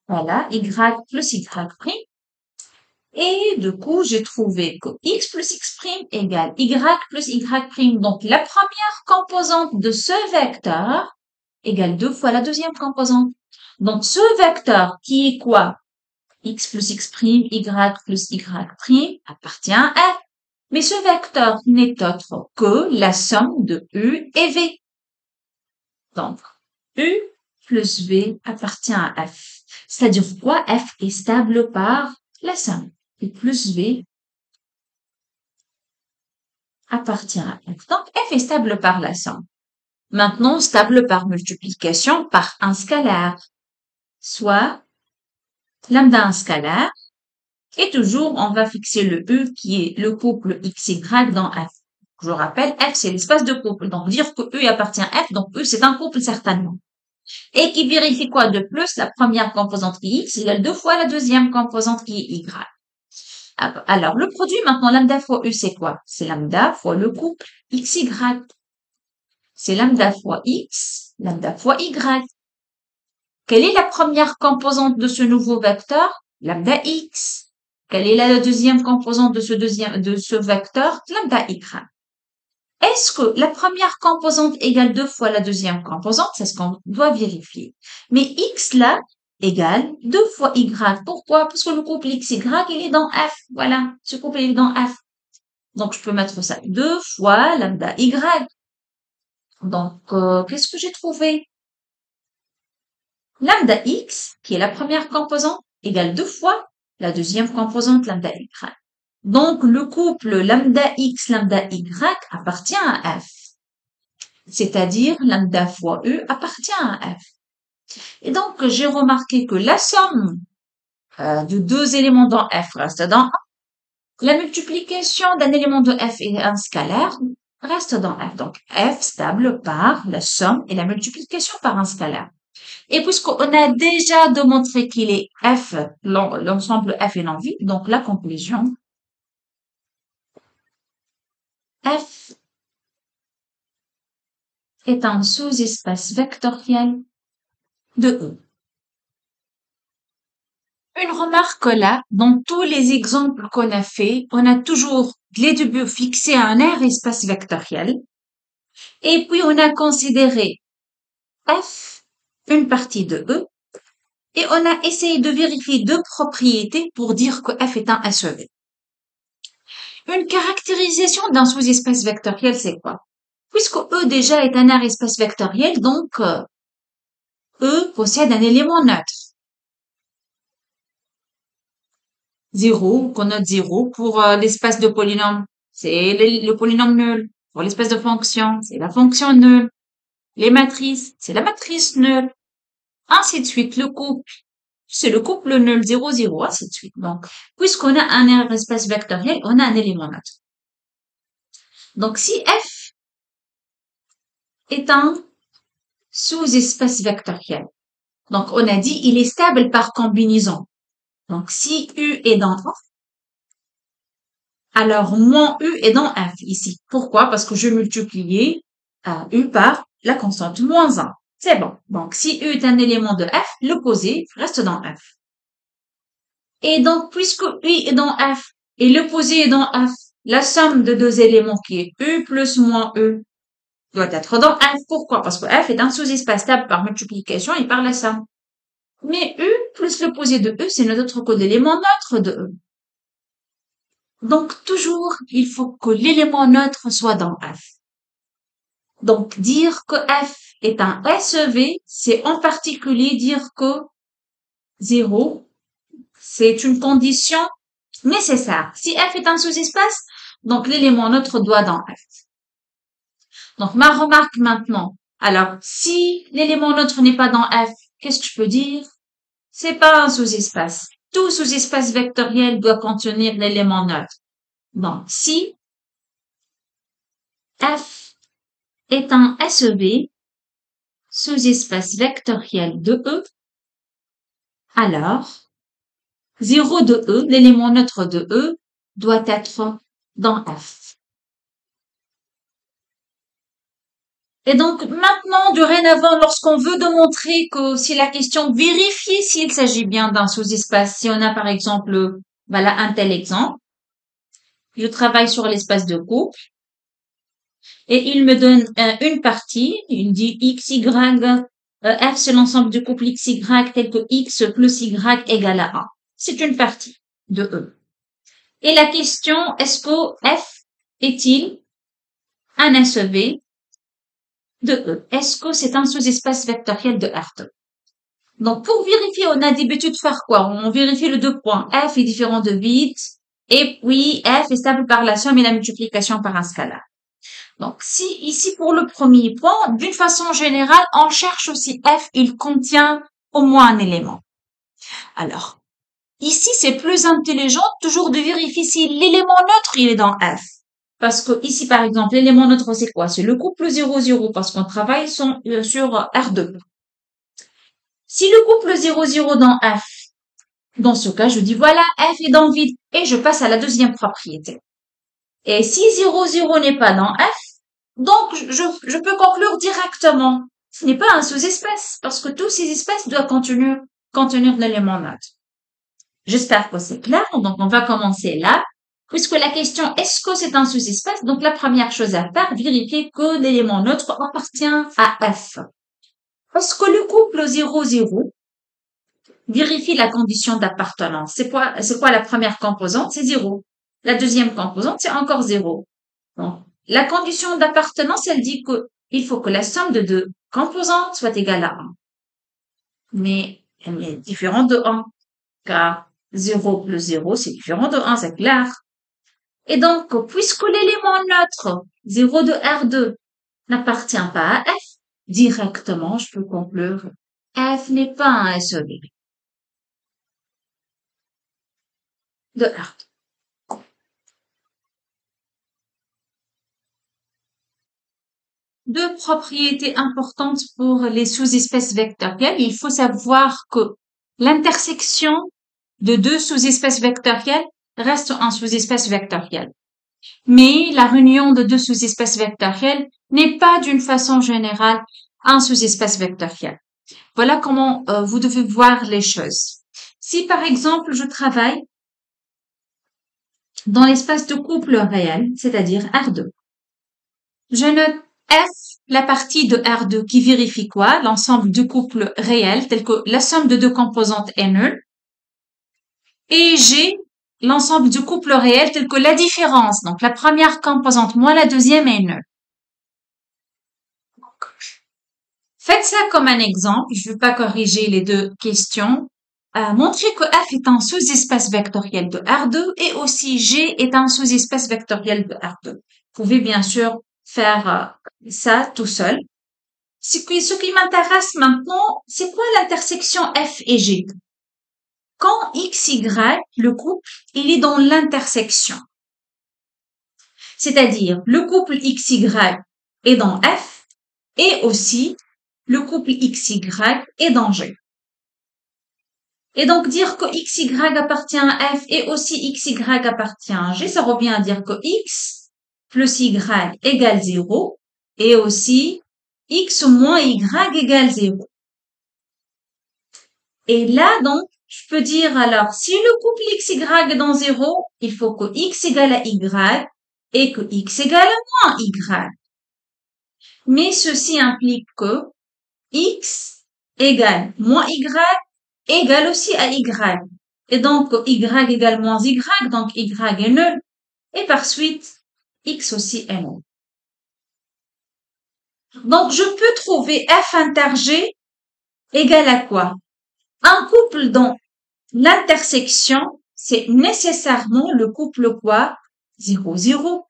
Voilà, Y plus Y'. Et du coup, j'ai trouvé que X plus X' égale Y plus Y'. Donc, la première composante de ce vecteur égale 2 fois la deuxième composante. Donc, ce vecteur qui est quoi? X plus X', Y plus Y' appartient à F. Mais ce vecteur n'est autre que la somme de U et V. Donc, U plus V appartient à F. C'est-à-dire quoi? F est stable par la somme. U plus V appartient à F. Donc, F est stable par la somme. Maintenant, stable par multiplication par un scalaire, soit lambda un scalaire. Et toujours, on va fixer le E qui est le couple XY dans F. Je rappelle, F, c'est l'espace de couple. Donc, dire que E appartient à F, donc E, c'est un couple certainement. Et qui vérifie quoi de plus? La première composante qui est X égale 2 fois la deuxième composante qui est Y. Alors, le produit, maintenant, lambda fois U, c'est quoi? C'est lambda fois le couple XY. C'est lambda fois X, lambda fois Y. Quelle est la première composante de ce nouveau vecteur? Lambda X. Quelle est la deuxième composante de ce vecteur? Lambda Y. Est-ce que la première composante égale 2 fois la deuxième composante? C'est ce qu'on doit vérifier. Mais X là égale 2 fois Y. Pourquoi? Parce que le couple XY, il est dans F. Voilà. Ce couple, il est dans F. Donc, je peux mettre ça 2 fois lambda Y. Donc, qu'est-ce que j'ai trouvé? Lambda X, qui est la première composante, égale 2 fois la deuxième composante lambda Y. Donc, le couple lambda X, lambda Y appartient à F. C'est-à-dire lambda fois E appartient à F. Et donc, j'ai remarqué que la somme de deux éléments dans F reste dans A. La multiplication d'un élément de F et un scalaire reste dans F. Donc, F stable par la somme et la multiplication par un scalaire. Et puisqu'on a déjà démontré qu'il est F, l'ensemble F est non vide, donc la conclusion, F est un sous-espace vectoriel de E. Une remarque là, dans tous les exemples qu'on a fait, on a toujours les débuts fixés à un R espace vectoriel, et puis on a considéré F, une partie de E, et on a essayé de vérifier deux propriétés pour dire que F est un SEV. Une caractérisation d'un sous-espace vectoriel, c'est quoi? Puisque E déjà est un R espace vectoriel, donc E possède un élément neutre. 0, qu'on note 0 pour l'espace de polynôme, c'est le polynôme nul. Pour l'espèce de fonction, c'est la fonction nulle. Les matrices, c'est la matrice nulle. Ainsi de suite. Le couple, c'est le couple nul 0, 0, ainsi de suite. Donc, puisqu'on a un espace vectoriel, on a un élément neutre. Donc, si F est un sous-espace vectoriel, donc on a dit il est stable par combinaison. Donc, si U est dans A, Alors, moins U est dans F ici. Pourquoi? Parce que je multipliais U par la constante moins 1. C'est bon. Donc, si U est un élément de F, l'opposé reste dans F. Et donc, puisque U est dans F et l'opposé est dans F, la somme de deux éléments qui est U plus moins E doit être dans F. Pourquoi? Parce que F est un sous-espace stable par multiplication et par la somme. Mais U plus l'opposé de E, c'est notre code d'élément neutre de E. Donc, toujours, il faut que l'élément neutre soit dans F. Donc, dire que F est un SEV, c'est en particulier dire que 0, c'est une condition nécessaire. Si F est un sous-espace, donc l'élément neutre doit dans F. Donc, ma remarque maintenant. Alors, si l'élément neutre n'est pas dans F, qu'est-ce que je peux dire? C'est pas un sous-espace. Tout sous-espace vectoriel doit contenir l'élément neutre. Donc, si F est un SEV, sous-espace vectoriel de E, alors 0 de E, l'élément neutre de E, doit être dans F. Et donc maintenant, dorénavant, lorsqu'on veut démontrer que si la question vérifie s'il s'agit bien d'un sous-espace, si on a par exemple, voilà un tel exemple, je travaille sur l'espace de couple, et il me donne une partie, il dit x, y, f c'est l'ensemble du couple x, y tel que x plus y égale à 1. C'est une partie de E. Et la question, est-ce que f est-il un SEV de E? Est-ce que c'est un sous-espace vectoriel de R2? Donc, pour vérifier, on a d'habitude de faire quoi? On vérifie le deux points. F est différent de 8, et puis f est stable par la somme et la multiplication par un scalaire. Donc, si ici pour le premier point, d'une façon générale, on cherche aussi f, il contient au moins un élément. Alors, ici, c'est plus intelligent toujours de vérifier si l'élément neutre, il est dans f. Parce que ici, par exemple, l'élément neutre, c'est quoi? C'est le couple 0, 0, parce qu'on travaille sur R2. Si le couple 0, 0 dans f, dans ce cas, je dis voilà, f est dans vide, et je passe à la deuxième propriété. Et si 0, 0 n'est pas dans f, donc, je peux conclure directement. Ce n'est pas un sous-espace, parce que tous ces espaces doivent contenir l'élément neutre. J'espère que c'est clair. Donc, on va commencer là. Puisque la question, est-ce que c'est un sous-espace? Donc, la première chose à faire, vérifier que l'élément neutre appartient à F. Est-ce que le couple 0, 0 vérifie la condition d'appartenance? C'est quoi la première composante? C'est 0. La deuxième composante, c'est encore 0. Donc, la condition d'appartenance, elle dit qu'il faut que la somme de deux composantes soit égale à 1. Mais elle est différente de 1, car 0 plus 0, c'est différent de 1, c'est clair. Et donc, puisque l'élément neutre 0 de R2 n'appartient pas à F, directement, je peux conclure F n'est pas un SEV de R2. Deux propriétés importantes pour les sous-espèces vectorielles. Il faut savoir que l'intersection de deux sous-espèces vectorielles reste un sous-espèce vectoriel. Mais la réunion de deux sous-espèces vectorielles n'est pas d'une façon générale un sous-espace vectoriel. Voilà comment vous devez voir les choses. Si par exemple je travaille dans l'espace de couple réel, c'est-à-dire R2, je note F, la partie de R2 qui vérifie quoi? L'ensemble du couple réel, tel que la somme de deux composantes est nulle. Et G, l'ensemble du couple réel, tel que la différence, donc la première composante moins la deuxième est nulle. Faites ça comme un exemple. Je ne vais pas corriger les deux questions. Montrez que F est un sous-espace vectoriel de R2 et aussi G est un sous-espace vectoriel de R2. Vous pouvez bien sûr faire ça tout seul. Ce qui m'intéresse maintenant, c'est quoi l'intersection F et G? Quand X, Y, le couple, il est dans l'intersection. C'est-à-dire, le couple X, Y est dans F et aussi le couple X, Y est dans G. Et donc, dire que XY appartient à F et aussi XY appartient à G, ça revient à dire que X plus Y égale 0 et aussi X moins Y égale 0. Et là, donc, je peux dire alors, si le couple XY est dans 0, il faut que X égale à Y et que X égale à moins Y. Mais ceci implique que X égale moins Y égale aussi à Y. Et donc, Y égale moins Y, donc Y est nul. Et par suite, X aussi est nul. Donc, je peux trouver F inter G égale à quoi? Un couple dont l'intersection, c'est nécessairement le couple quoi? 0, 0.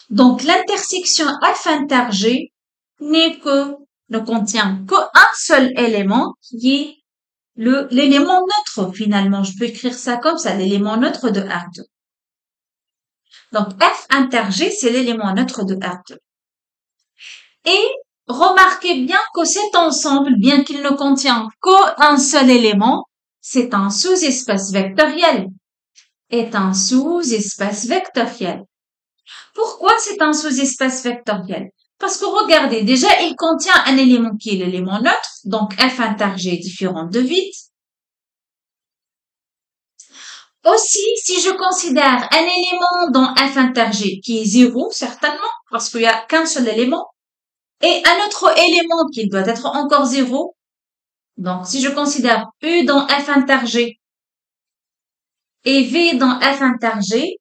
Donc, l'intersection F inter G ne contient qu'un seul élément qui est l'élément neutre, finalement. Je peux écrire ça comme ça, l'élément neutre de R2. Donc, F inter G, c'est l'élément neutre de R2. Et remarquez bien que cet ensemble, bien qu'il ne contient qu'un seul élément, c'est un sous-espace vectoriel. Est un sous-espace vectoriel. Pourquoi c'est un sous-espace vectoriel? Parce que regardez, déjà, il contient un élément qui est l'élément neutre, donc F inter G est différente de vide. Aussi, si je considère un élément dans F inter G qui est 0, certainement, parce qu'il n'y a qu'un seul élément, et un autre élément qui doit être encore 0, donc si je considère U dans F inter G et V dans F inter G,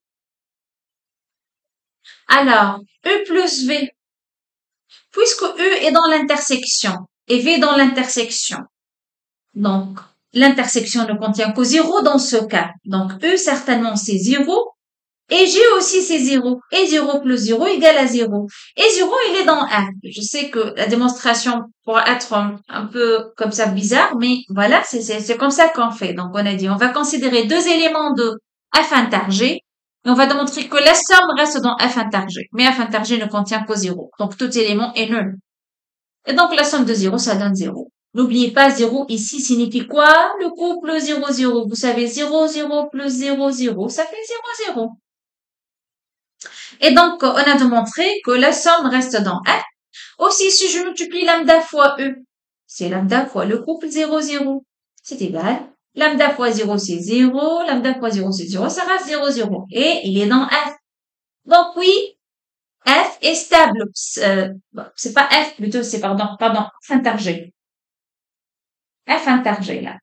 alors U plus V, puisque U est dans l'intersection et V dans l'intersection, donc l'intersection ne contient que 0 dans ce cas, donc U certainement c'est 0, et G aussi c'est 0, et 0 plus 0 égale à 0. Et 0, il est dans F. Je sais que la démonstration pourra être un peu comme ça bizarre, mais voilà, c'est comme ça qu'on fait. Donc on a dit, on va considérer deux éléments de F inter G, et on va démontrer que la somme reste dans F inter G. Mais F inter G ne contient que 0. Donc tout élément est nul. Et donc la somme de 0, ça donne 0. N'oubliez pas, 0 ici signifie quoi? Le couple 0, 0. Vous savez, 0, 0 plus 0, 0, ça fait 0, 0. Et donc, on a démontré que la somme reste dans F. Aussi, si je multiplie lambda fois E, c'est lambda fois le couple 0, 0. C'est égal. Lambda fois 0, c'est 0. Lambda fois 0, c'est 0. Ça reste 0, 0. Et il est dans F. Donc, oui, F est stable. C'est pas F, plutôt, c'est pardon, F inter G. F inter G, là.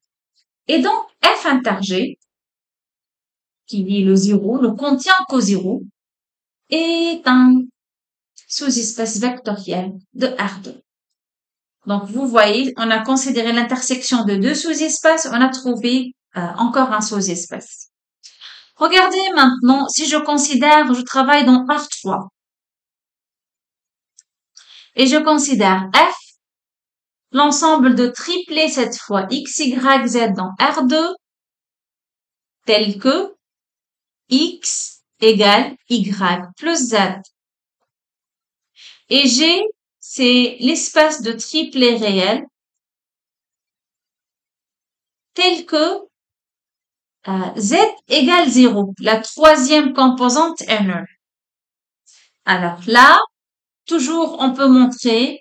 Et donc, F inter G, qui est le 0, ne contient qu'au 0, est un sous-espace vectoriel de R2. Donc, vous voyez, on a considéré l'intersection de deux sous-espaces, on a trouvé encore un sous-espace. Regardez maintenant, si je considère, je travaille dans R3, et je considère F, l'ensemble de triplés cette fois X, Y, Z dans R2, tel que X égale Y plus Z. Et G, c'est l'espace de triplé réel tel que Z égale 0. La troisième composante est nulle. Alors là, toujours on peut montrer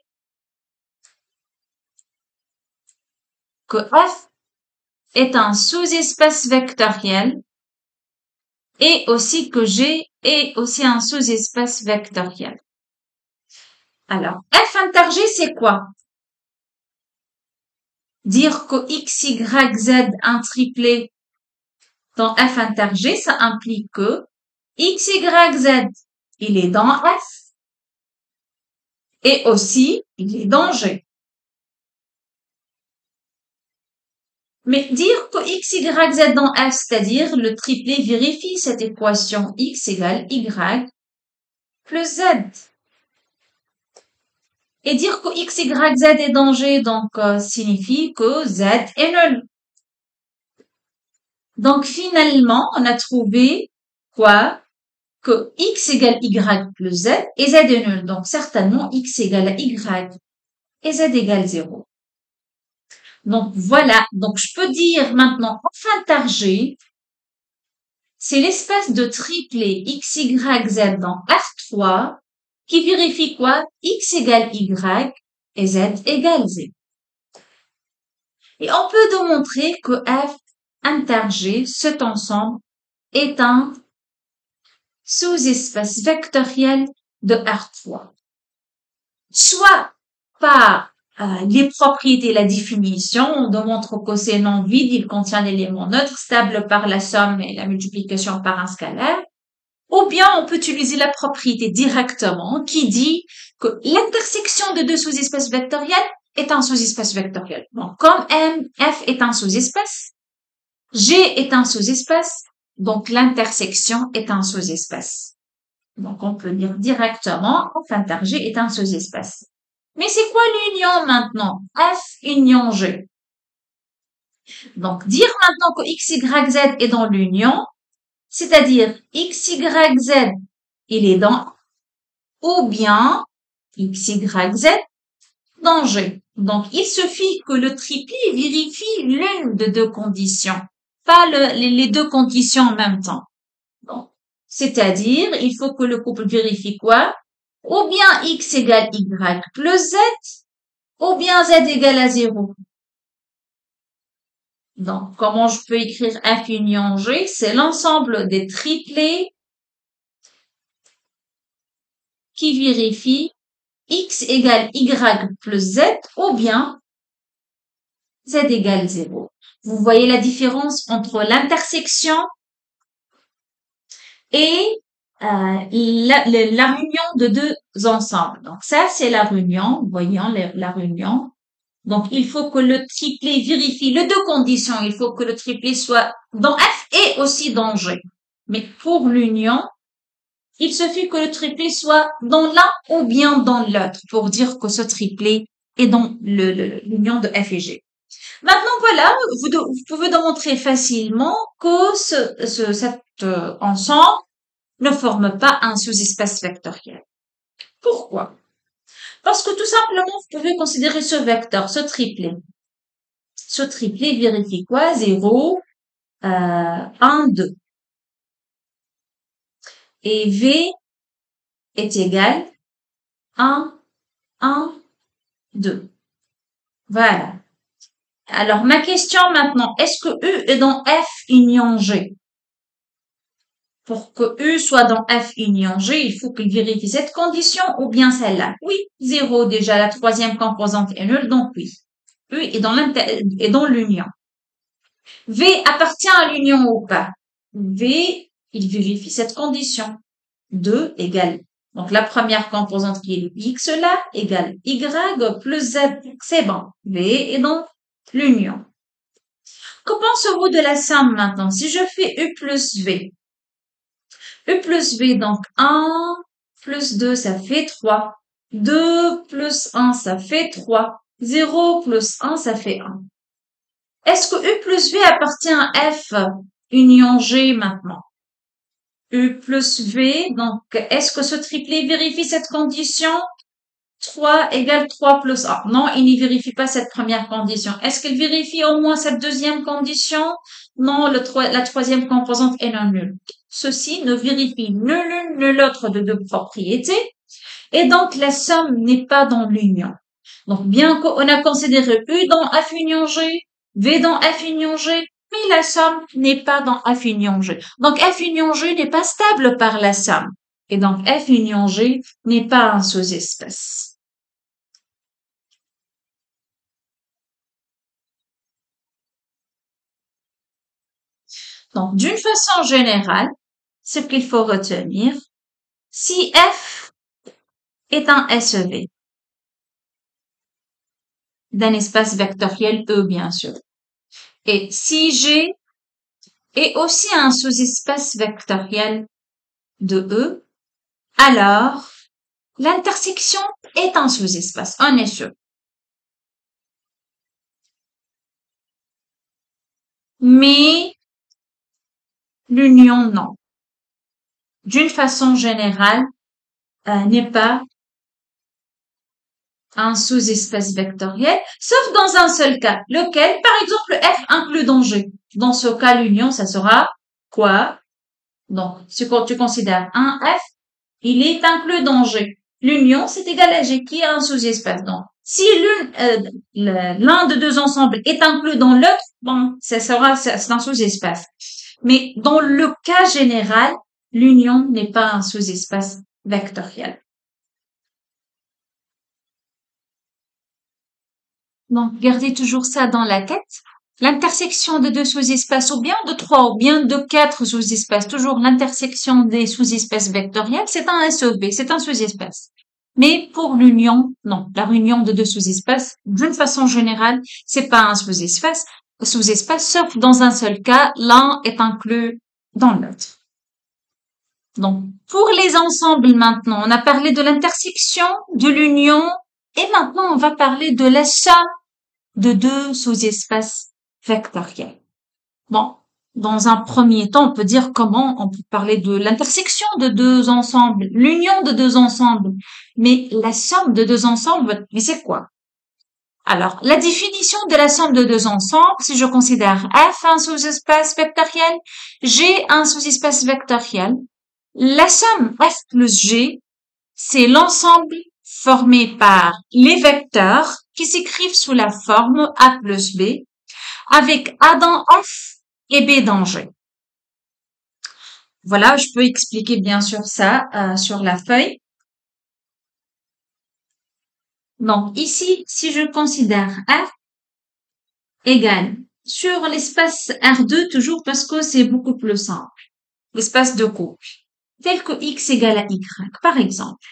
que F est un sous-espace vectoriel et aussi que G est aussi un sous-espace vectoriel. Alors, F inter G, c'est quoi? Dire que X, Y, Z, un triplé dans F inter G, ça implique que X, Y, Z, il est dans F et aussi il est dans G. Mais dire que X, Y, Z dans F, c'est-à-dire le triplé vérifie cette équation X égale Y plus Z. Et dire que X, Y, Z est dans G, donc signifie que Z est nul. Donc finalement, on a trouvé quoi? Que X égale Y plus Z et Z est nul. Donc certainement X égale à Y et Z égale 0. Donc voilà, donc je peux dire maintenant enfin targé, c'est l'espace de triplé x, y, z dans R3 qui vérifie quoi? X égale y et z égale z. Et on peut démontrer que f intergé, cet ensemble, est un sous-espace vectoriel de R3. Soit par les propriétés et la définition, on démontre que c'est non vide, il contient l'élément neutre, stable par la somme et la multiplication par un scalaire, ou bien on peut utiliser la propriété directement qui dit que l'intersection de deux sous-espaces vectoriels est un sous-espace vectoriel. Donc, comme F est un sous-espace, G est un sous-espace, donc l'intersection est un sous-espace. Donc, on peut dire directement, F inter G est un sous-espace. Mais c'est quoi l'union maintenant? F union G. Donc, dire maintenant que X, Y, Z est dans l'union, c'est-à-dire X, Y, Z, il est dans, ou bien X, Y, Z dans G. Donc, il suffit que le triplé vérifie l'une de deux conditions, pas les deux conditions en même temps. Donc, c'est-à-dire, il faut que le couple vérifie quoi? Ou bien X égale Y plus Z, ou bien Z égale à 0. Donc, comment je peux écrire F union G? C'est l'ensemble des triplés qui vérifient X égale Y plus Z ou bien Z égale 0. Vous voyez la différence entre l'intersection et la réunion de deux ensembles. Donc, ça, c'est la réunion. Voyons la réunion. Donc, il faut que le triplé vérifie les deux conditions. Il faut que le triplé soit dans F et aussi dans G. Mais pour l'union, il suffit que le triplé soit dans l'un ou bien dans l'autre pour dire que ce triplé est dans l'union de F et G. Maintenant, voilà, vous pouvez démontrer facilement que cet ensemble ne forme pas un sous-espace vectoriel. Pourquoi? Parce que tout simplement, vous pouvez considérer ce vecteur, ce triplé. Ce triplé vérifie quoi? 0, 1, 2. Et V est égal 1, 1, 2. Voilà. Alors, ma question maintenant, est-ce que U est dans F union G? Pour que U soit dans F union G, il faut qu'il vérifie cette condition ou bien celle-là. Oui, 0 déjà, la troisième composante est nulle, donc oui. U est dans l'union. V appartient à l'union ou pas? V, il vérifie cette condition. 2 égale, donc la première composante qui est le X là, égale Y plus Z. C'est bon. V est dans l'union. Que pensez-vous de la somme maintenant? Si je fais U plus V, U plus V, donc 1 plus 2, ça fait 3. 2 plus 1, ça fait 3. 0 plus 1, ça fait 1. Est-ce que U plus V appartient à F union G maintenant? U plus V, donc est-ce que ce triplé vérifie cette condition? 3 égale 3 plus 1. Non, il ne vérifie pas cette première condition. Est-ce qu'il vérifie au moins cette deuxième condition? Non, la troisième composante est non nulle. Ceci ne vérifie ni l'une ni l'autre de deux propriétés. Et donc, la somme n'est pas dans l'union. Donc, bien qu'on a considéré U dans F union G, V dans F union G, mais la somme n'est pas dans F union G. Donc, F union G n'est pas stable par la somme. Et donc, F union G n'est pas un sous-espace. Donc, d'une façon générale, ce qu'il faut retenir, si F est un SEV d'un espace vectoriel E, bien sûr, et si G est aussi un sous-espace vectoriel de E, alors l'intersection est un sous-espace, on est sûr. Mais l'union, non. D'une façon générale, n'est pas un sous-espace vectoriel, sauf dans un seul cas, lequel, par exemple, F inclut dans G. Dans ce cas, l'union, ça sera quoi? Donc, si tu considères un F, il est inclus dans G. L'union, c'est égal à G, qui est un sous-espace. Donc, si l'un de deux ensembles est inclus dans l'autre, bon, c'est un sous-espace. Mais dans le cas général, l'union n'est pas un sous-espace vectoriel. Donc, gardez toujours ça dans la tête. L'intersection de deux sous-espaces, ou bien de trois, ou bien de quatre sous-espaces, toujours l'intersection des sous-espaces vectoriels, c'est un SEV, c'est un sous-espace. Mais pour l'union, non, la réunion de deux sous-espaces, d'une façon générale, c'est pas un sous-espace, sauf dans un seul cas, l'un est inclus dans l'autre. Donc, pour les ensembles maintenant, on a parlé de l'intersection, de l'union, et maintenant on va parler de la somme de deux sous-espaces vectoriels. Bon, dans un premier temps, on peut dire comment on peut parler de l'intersection de deux ensembles, l'union de deux ensembles, mais la somme de deux ensembles, mais c'est quoi? Alors, la définition de la somme de deux ensembles, si je considère F un sous-espace vectoriel, G un sous-espace vectoriel, la somme F plus G, c'est l'ensemble formé par les vecteurs qui s'écrivent sous la forme A plus B, avec A dans F et B dans G. Voilà, je peux expliquer bien sûr ça sur la feuille. Donc ici, si je considère F égale sur l'espace R2 toujours parce que c'est beaucoup plus simple, l'espace de couple, tel que X égale à Y par exemple.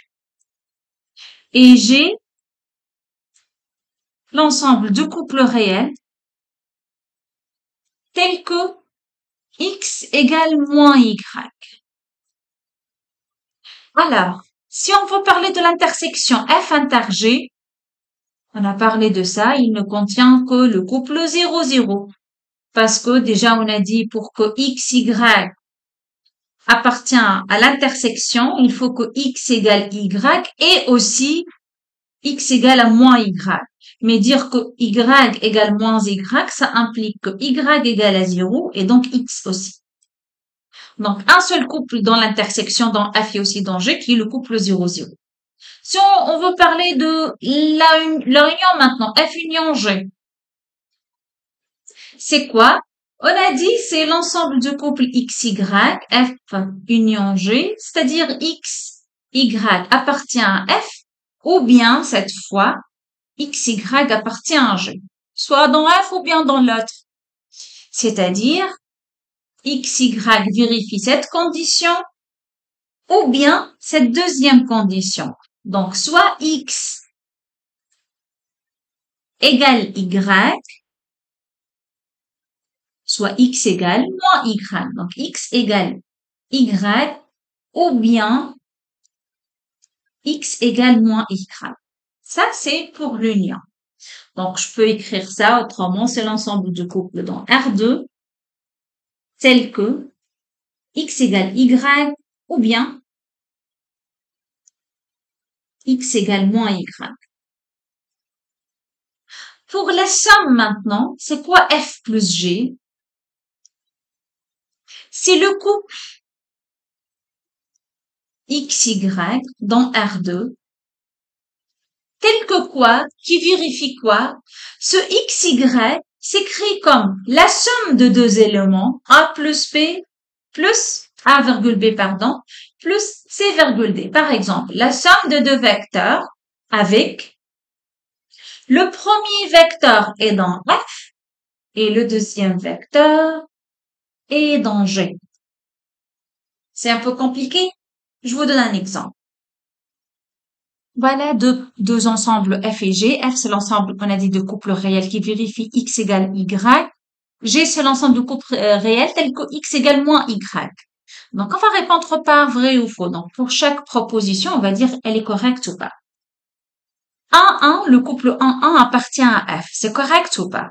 Et G, l'ensemble de couples réels tel que X égale moins Y. Alors, si on veut parler de l'intersection F inter G, on a parlé de ça, il ne contient que le couple 0, 0. Parce que déjà, on a dit pour que X, Y appartient à l'intersection, il faut que X égale Y et aussi X égale à moins Y. Mais dire que Y égale moins Y, ça implique que Y égale à 0 et donc X aussi. Donc, un seul couple dans l'intersection dans F et aussi dans G qui est le couple 0, 0. Si on veut parler de la union maintenant, F union G, c'est quoi? On a dit c'est l'ensemble de couples XY, F union G, c'est-à-dire X, Y appartient à F, ou bien cette fois, XY appartient à G, soit dans F ou bien dans l'autre. C'est-à-dire, XY vérifie cette condition, ou bien cette deuxième condition. Donc, soit X égale Y, soit X égale moins Y. Donc, X égale Y, ou bien X égale moins Y. Ça, c'est pour l'union. Donc, je peux écrire ça autrement, c'est l'ensemble de couples dans R2, tel que X égale Y, ou bien X égale moins Y. Pour la somme maintenant, c'est quoi F plus G? C'est le couple XY dans R2, tel que quoi, qui vérifie quoi? Ce XY s'écrit comme la somme de deux éléments, A plus B, plus A virgule B, pardon, plus C virgule D. Par exemple, la somme de deux vecteurs avec le premier vecteur est dans F et le deuxième vecteur est dans G. C'est un peu compliqué? Je vous donne un exemple. Voilà deux ensembles F et G. F, c'est l'ensemble, on a dit, de couples réels qui vérifient X égale Y. G, c'est l'ensemble de couples réels tel que X égale moins Y. Donc, on va répondre par vrai ou faux. Donc, pour chaque proposition, on va dire elle est correcte ou pas. 1, 1, le couple 1, 1 appartient à F. C'est correct ou pas?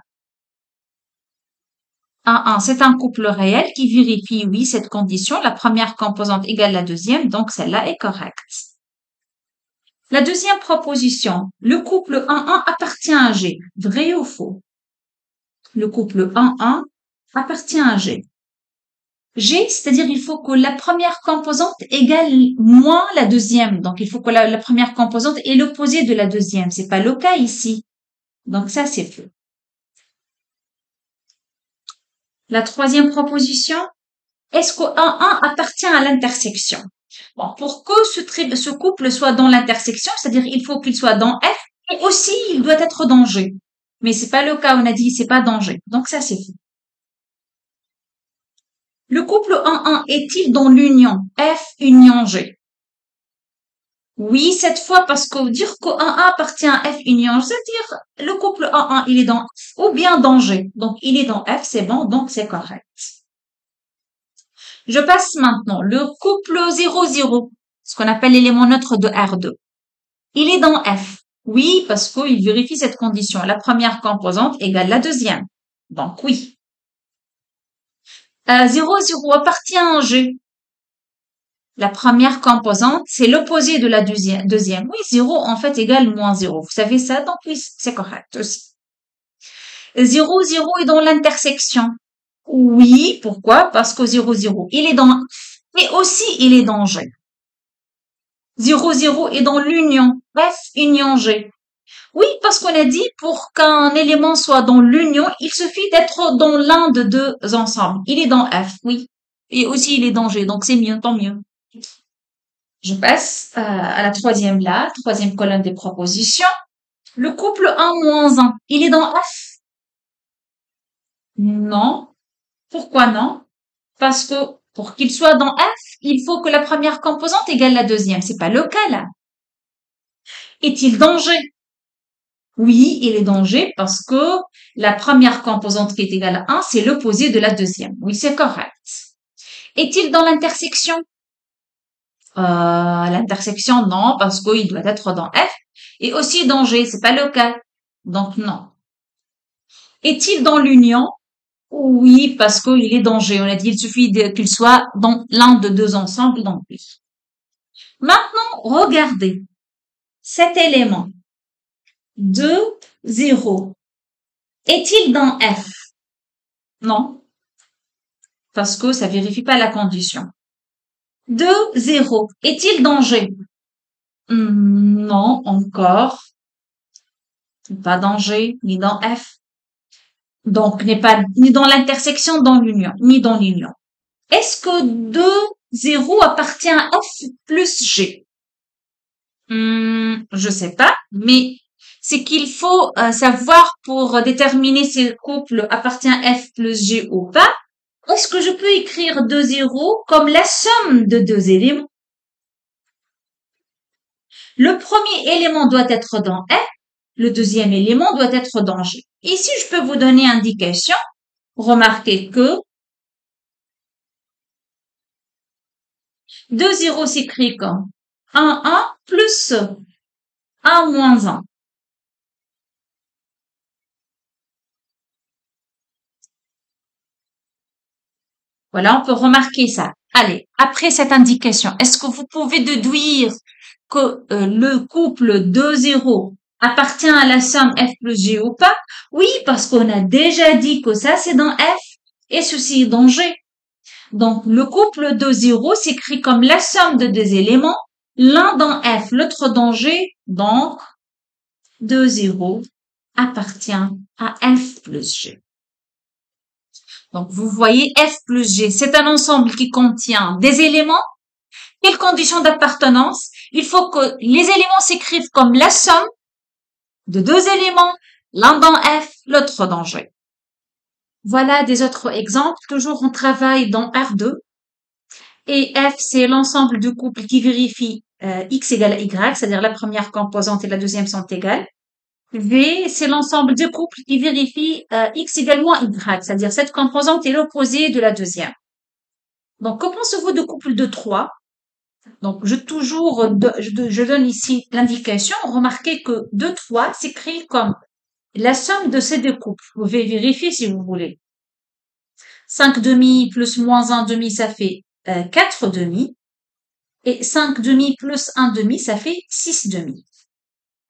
1, 1, c'est un couple réel qui vérifie, oui, cette condition. La première composante égale la deuxième, donc celle-là est correcte. La deuxième proposition, le couple 1-1 appartient à G. Vrai ou faux? Le couple 1-1 appartient à G. G, c'est-à-dire il faut que la première composante égale moins la deuxième. Donc, il faut que la première composante est l'opposé de la deuxième. C'est pas le cas ici. Donc, ça, c'est faux. La troisième proposition, est-ce que 1-1 appartient à l'intersection? Bon, pour que ce couple soit dans l'intersection, c'est-à-dire il faut qu'il soit dans F et aussi il doit être dans G. Mais c'est pas le cas, on a dit c'est pas dans G. Donc ça, c'est faux. Le couple 1-1 est-il dans l'union F union G? Oui, cette fois, parce que dire que 1-1 appartient à F union G, c'est-à-dire le couple 1-1, il est dans F ou bien dans G. Donc, il est dans F, c'est bon, donc c'est correct. Je passe maintenant. Le couple 0-0, ce qu'on appelle l'élément neutre de R2. Il est dans F. Oui, parce qu'il vérifie cette condition. La première composante égale la deuxième. Donc, oui. 0,0 appartient à G. La première composante, c'est l'opposé de la deuxième. Oui, 0 en fait égale moins 0. Vous savez ça? Donc oui, c'est correct aussi. 0,0 est dans l'intersection. Oui, pourquoi? Parce que 0,0, il est dans, mais aussi il est dans G. 0,0 est dans l'union. F union G. Oui, parce qu'on a dit pour qu'un élément soit dans l'union, il suffit d'être dans l'un de deux ensembles. Il est dans F, oui. Et aussi il est dans G, donc c'est mieux, tant mieux. Je passe à la troisième colonne des propositions. Le couple 1-1, il est dans F? Non. Pourquoi non? Parce que pour qu'il soit dans F, il faut que la première composante égale la deuxième. C'est pas le cas là. Est-il dans G? Oui, il est dans G parce que la première composante qui est égale à 1, c'est l'opposé de la deuxième. Oui, c'est correct. Est-il dans l'intersection? L'intersection, non, parce qu'il doit être dans F. Et aussi dans G, c'est pas le cas. Donc, non. Est-il dans l'union? Oui, parce qu'il est dans G. On a dit, il suffit qu'il soit dans l'un de deux ensembles, donc oui. Maintenant, regardez. Cet élément. 2, 0. Est-il dans F? Non. Parce que ça vérifie pas la condition. 2, 0. Est-il dans G? Non, encore. Pas dans G, ni dans F. Donc, n'est pas ni dans l'intersection, dans l'union, ni dans l'union. Est-ce que 2, 0 appartient à F plus G? Je sais pas, mais c'est qu'il faut savoir pour déterminer si le couple appartient à F plus G ou pas. Est-ce que je peux écrire 2 0 comme la somme de deux éléments? Le premier élément doit être dans F, le deuxième élément doit être dans G. Ici, je peux vous donner indication. Remarquez que 2 0 s'écrit comme 1 plus 1 moins 1. Voilà, on peut remarquer ça. Allez, après cette indication, est-ce que vous pouvez déduire que le couple 2 0 appartient à la somme F plus G ou pas? Oui, parce qu'on a déjà dit que ça c'est dans F et ceci est dans G. Donc, le couple 2 0 s'écrit comme la somme de deux éléments, l'un dans F, l'autre dans G. Donc, 2 0 appartient à F plus G. Donc, vous voyez, F plus G, c'est un ensemble qui contient des éléments. Quelles conditions d'appartenance? Il faut que les éléments s'écrivent comme la somme de deux éléments, l'un dans F, l'autre dans G. Voilà des autres exemples. Toujours, on travaille dans R2. Et F, c'est l'ensemble du couple qui vérifie X égale à Y, c'est-à-dire la première composante et la deuxième sont égales. V, c'est l'ensemble du couple qui vérifie X égale moins Y, c'est-à-dire cette composante est l'opposé de la deuxième. Donc, que pensez-vous du couple de 3? Donc, je donne ici l'indication. Remarquez que 2, 3 s'écrit comme la somme de ces deux couples. Vous pouvez vérifier si vous voulez. 5 demi plus moins 1 demi, ça fait 4 demi. Et 5 demi plus 1 demi, ça fait 6 demi.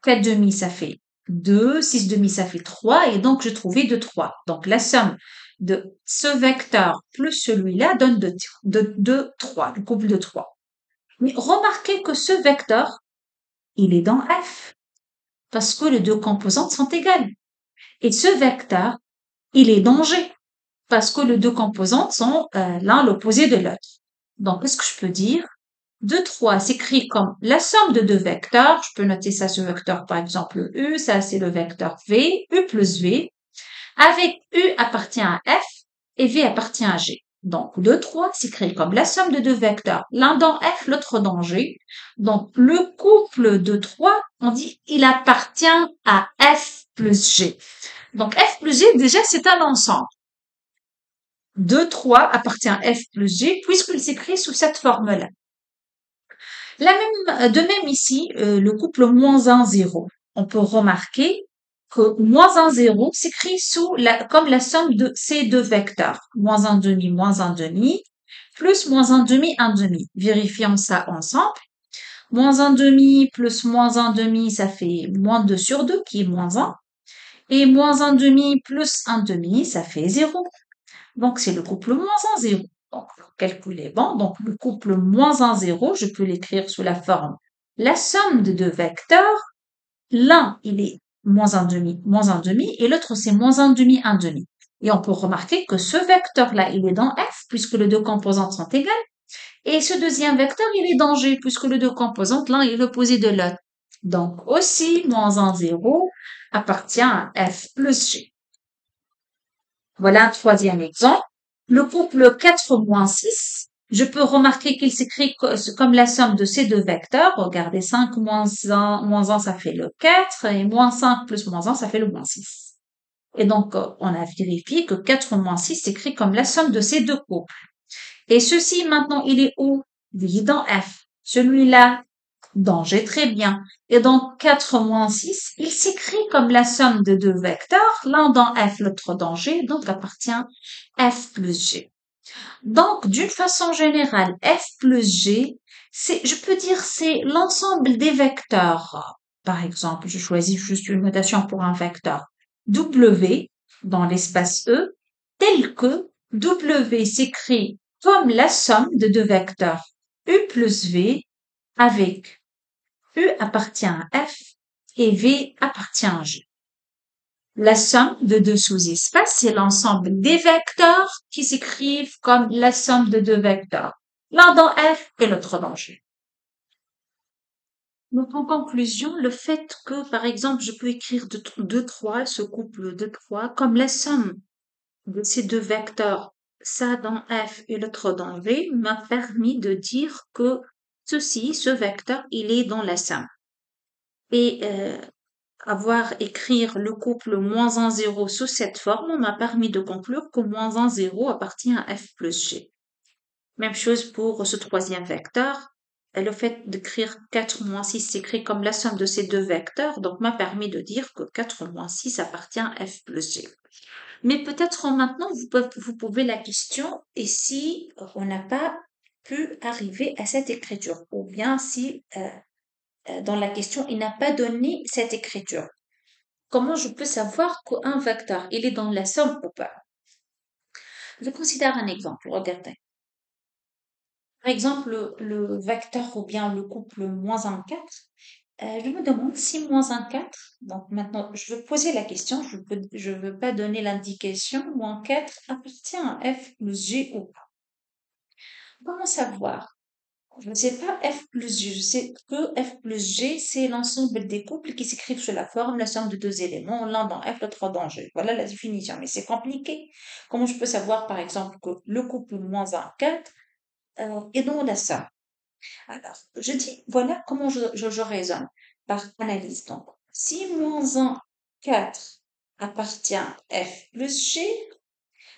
4 demi, ça fait 2. 6 demi, ça fait 3. Et donc, je trouvais 2, 3. Donc, la somme de ce vecteur plus celui-là donne 2, 3, le couple de 3. Mais remarquez que ce vecteur, il est dans F, parce que les deux composantes sont égales. Et ce vecteur, il est dans G, parce que les deux composantes sont l'un l'opposé de l'autre. Donc, qu'est-ce que je peux dire? 2, 3 s'écrit comme la somme de deux vecteurs. Je peux noter ça sur vecteur, par exemple, U. Ça, c'est le vecteur V, U plus V. Avec U appartient à F et V appartient à G. Donc, 2, 3 s'écrit comme la somme de deux vecteurs. L'un dans F, l'autre dans G. Donc, le couple de 3, on dit, il appartient à F plus G. Donc, F plus G, déjà, c'est un ensemble. 2, 3 appartient à F plus G puisqu'il s'écrit sous cette forme-là. De même ici, le couple moins 1, 0. On peut remarquer que moins 1, 0 s'écrit comme la somme de ces deux vecteurs. Moins 1 demi, plus moins 1 demi, 1 demi. Vérifions ça ensemble. Moins 1 demi plus moins 1 demi, ça fait moins 2 sur 2, qui est moins 1. Et moins 1 demi plus 1 demi, ça fait 0. Donc, c'est le couple moins 1, 0. Donc, le calcul est bon. Donc, le couple moins 1, 0, je peux l'écrire sous la forme. La somme de deux vecteurs, l'un, il est moins 1 demi, et l'autre, c'est moins 1 demi, 1 demi. Et on peut remarquer que ce vecteur-là, il est dans F, puisque les deux composantes sont égales. Et ce deuxième vecteur, il est dans G, puisque les deux composantes, l'un est l'opposé de l'autre. Donc, aussi, moins 1, 0 appartient à F plus G. Voilà un troisième exemple. Le couple 4 moins 6, je peux remarquer qu'il s'écrit comme la somme de ces deux vecteurs. Regardez, 5 moins 1, ça fait le 4, et moins 5 plus moins 1, ça fait le moins 6. Et donc, on a vérifié que 4 moins 6 s'écrit comme la somme de ces deux couples. Et ceci, maintenant, il est où? Il est dans F. Celui-là, dans G, très bien. Et donc, 4 moins 6, il s'écrit comme la somme de deux vecteurs, l'un dans F, l'autre dans G, donc appartient F plus G. Donc, d'une façon générale, F plus G, je peux dire, c'est l'ensemble des vecteurs. Par exemple, je choisis juste une notation pour un vecteur. W dans l'espace E, tel que W s'écrit comme la somme de deux vecteurs U plus V avec U appartient à F et V appartient à G. La somme de deux sous-espaces, c'est l'ensemble des vecteurs qui s'écrivent comme la somme de deux vecteurs, l'un dans F et l'autre dans G. Donc, en conclusion, le fait que, par exemple, je peux écrire 2, 3, ce couple de 3, comme la somme de ces deux vecteurs, ça dans F et l'autre dans V, m'a permis de dire que ce vecteur, il est dans la somme. Et avoir écrire le couple moins 1, 0 sous cette forme m'a permis de conclure que moins 1, 0 appartient à F plus G. Même chose pour ce troisième vecteur. Et le fait d'écrire 4 moins 6 s'écrit comme la somme de ces deux vecteurs, donc m'a permis de dire que 4 moins 6 appartient à F plus G. Mais peut-être maintenant, vous pouvez la question, et si on n'a pas pu arriver à cette écriture, ou bien si dans la question, il n'a pas donné cette écriture. Comment je peux savoir qu'un vecteur, il est dans la somme ou pas? Je considère un exemple, regardez. Par exemple, le vecteur ou bien le couple moins 1, 4, je me demande si moins 1, 4, donc maintenant, je vais poser la question, je veux pas donner l'indication, moins 4 appartient à F plus G ou pas. Comment savoir? Je ne sais pas F plus G, je sais que F plus G, c'est l'ensemble des couples qui s'écrivent sous la forme, la somme de deux éléments, l'un dans F, l'autre dans G. Voilà la définition, mais c'est compliqué. Comment je peux savoir, par exemple, que le couple moins 1, 4 est dans la somme? Alors, je dis, voilà comment je raisonne par analyse. Donc, si moins 1, 4 appartient à F plus G,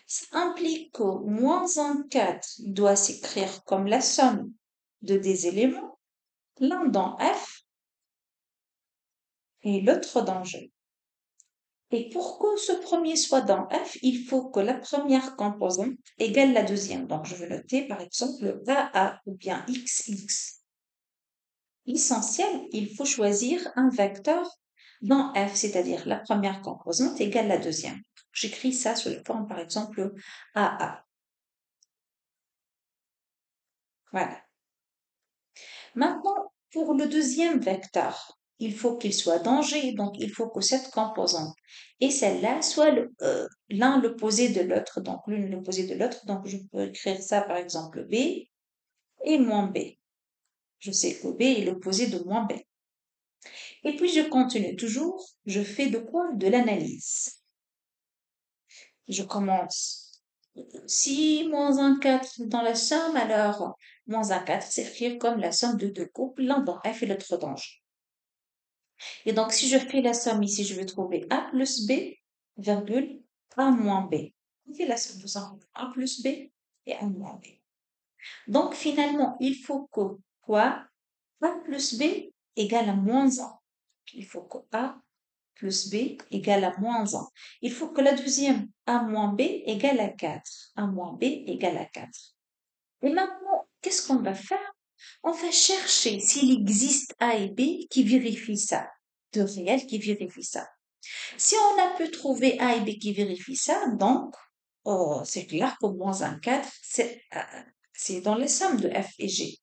ça implique que moins 1, 4 doit s'écrire comme la somme de des éléments, l'un dans F et l'autre dans G. Et pour que ce premier soit dans F, il faut que la première composante égale la deuxième. Donc, je vais noter par exemple AA ou bien XX. L'essentiel, il faut choisir un vecteur dans F, c'est-à-dire la première composante égale la deuxième. J'écris ça sous la forme, par exemple, AA. Voilà. Maintenant, pour le deuxième vecteur, il faut qu'il soit dans G, donc il faut que cette composante et celle-là soient l'un l'opposé de l'autre, donc l'une l'opposé de l'autre. Donc je peux écrire ça par exemple B et moins B. Je sais que B est l'opposé de moins B. Et puis je continue toujours, je fais de quoi? De l'analyse. Je commence. Si moins un 4 dans la somme, alors moins un 4 s'écrit comme la somme de deux couples, l'un dans F et l'autre dans G. Et donc, si je fais la somme ici, je vais trouver A plus B, virgule, A moins B. On fait la somme tout simplement. A plus B et A moins B. Donc, finalement, il faut que quoi? A plus B égale à moins 1. Il faut que A plus B égale à moins 1. Il faut que la deuxième A moins B égale à 4. A moins B égale à 4. Et maintenant, qu'est-ce qu'on va faire? On va chercher s'il existe A et B qui vérifient ça, de réel qui vérifient ça. Si on a pu trouver A et B qui vérifient ça, donc, oh, c'est clair que moins un 4, c'est dans les sommes de F et G.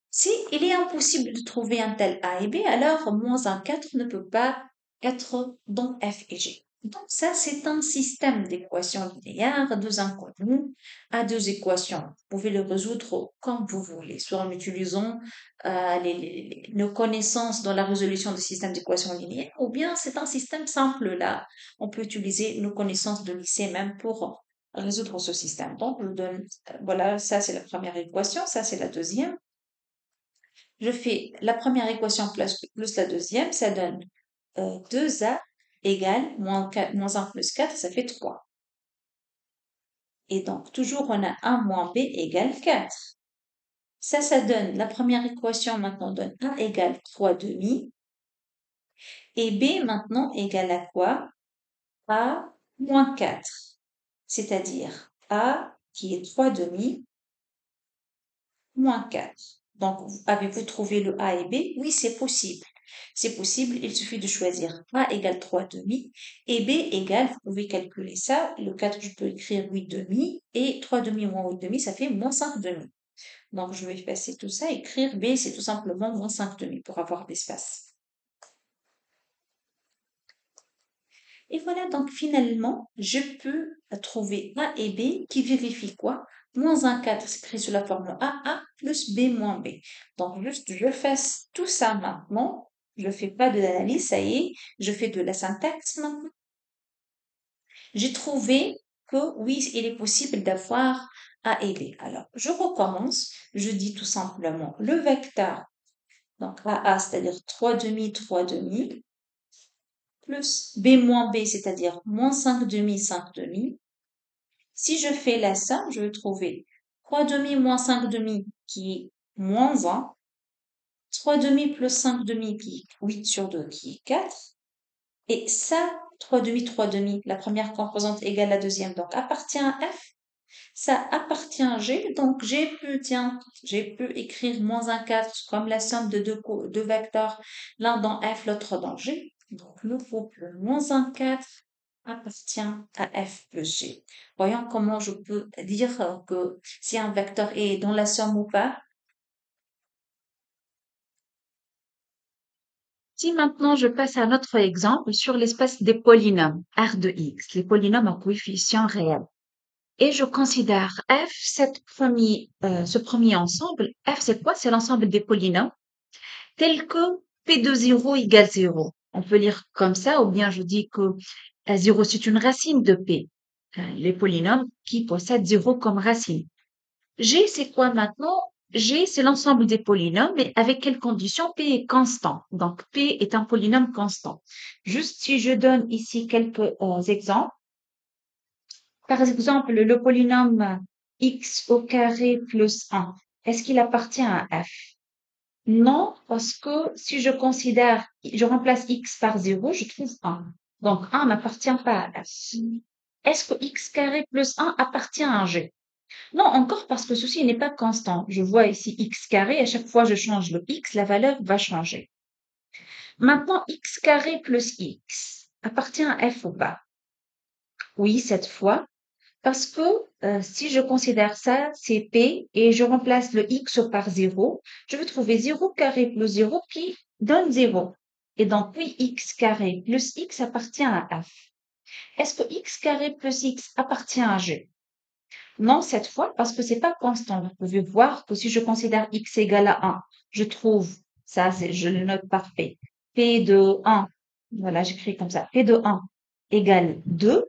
Si il est impossible de trouver un tel A et B, alors moins un 4 ne peut pas être dans F et G. Donc ça, c'est un système d'équations linéaires, deux inconnues à deux équations. Vous pouvez le résoudre comme vous voulez, soit en utilisant nos connaissances dans la résolution de systèmes d'équations linéaires, ou bien c'est un système simple là. On peut utiliser nos connaissances de lycée même pour résoudre ce système. Donc, je donne, voilà, ça c'est la première équation, ça c'est la deuxième. Je fais la première équation plus la deuxième, ça donne 2A égale moins 1 plus 4, ça fait 3. Et donc, toujours, on a 1 moins B égale 4. Ça donne, la première équation maintenant donne A égale 3 demi. Et B maintenant égale à quoi? A moins 4. C'est-à-dire A qui est 3 demi moins 4. Donc, avez-vous trouvé le A et B? Oui, c'est possible. C'est possible, il suffit de choisir A égale 3 demi et B égale, vous pouvez calculer ça, le 4, je peux écrire 8 demi et 3 demi moins 8 demi, ça fait moins 5 demi. Donc, je vais passer tout ça, écrire B, c'est tout simplement moins 5 demi pour avoir l'espace. Et voilà, donc finalement, je peux trouver A et B qui vérifient quoi? Moins un 4 s'écrit sous la forme AA plus B moins B. Donc, juste, je fasse tout ça maintenant. Je fais pas de l'analyse, ça y est. Je fais de la syntaxe maintenant. J'ai trouvé que oui, il est possible d'avoir A et B. Alors, je recommence. Je dis tout simplement le vecteur. Donc, AA, c'est-à-dire 3 demi, 3 demi plus B moins B, c'est-à-dire moins 5 demi, 5 demi. Si je fais la somme, je vais trouver 3 demi moins 5 demi qui est moins 1, 3 demi plus 5 demi qui est 8 sur 2 qui est 4, et ça, 3 demi, la première composante égale la deuxième, donc appartient à F, ça appartient à G, donc j'ai pu écrire moins un 4 comme la somme de deux vecteurs, l'un dans F, l'autre dans G. Donc, le couple moins un 4 appartient à F plus G. Voyons comment je peux dire que si un vecteur est dans la somme ou pas. Si maintenant je passe à un autre exemple sur l'espace des polynômes R de X, les polynômes en coefficient réel. Et je considère F, ce premier ensemble. F, c'est quoi? C'est l'ensemble des polynômes tels que P de 0 égale 0. On peut lire comme ça, ou bien je dis que 0, c'est une racine de P. Les polynômes qui possèdent 0 comme racine. G, c'est quoi maintenant? G, c'est l'ensemble des polynômes, mais avec quelles conditions? P est constant. Donc, P est un polynôme constant. Juste si je donne ici quelques exemples. Par exemple, le polynôme x au carré plus 1, est-ce qu'il appartient à f? Non, parce que si je remplace x par 0, je trouve 1. Donc, 1 n'appartient pas à f. Est-ce que x carré plus 1 appartient à g? Non, encore parce que ceci n'est pas constant. Je vois ici x carré, à chaque fois que je change le x, la valeur va changer. Maintenant, x carré plus x appartient à f ou pas? Oui, cette fois, parce que si je considère ça, c'est p, et je remplace le x par 0, je vais trouver 0 carré plus 0 qui donne 0. Et donc, oui, x carré plus x appartient à f. Est-ce que x carré plus x appartient à g? Non, cette fois, parce que c'est pas constant. Vous pouvez voir que si je considère x égale à 1, je trouve, ça, je le note par P. P de 1, voilà, j'écris comme ça. P de 1 égale 2.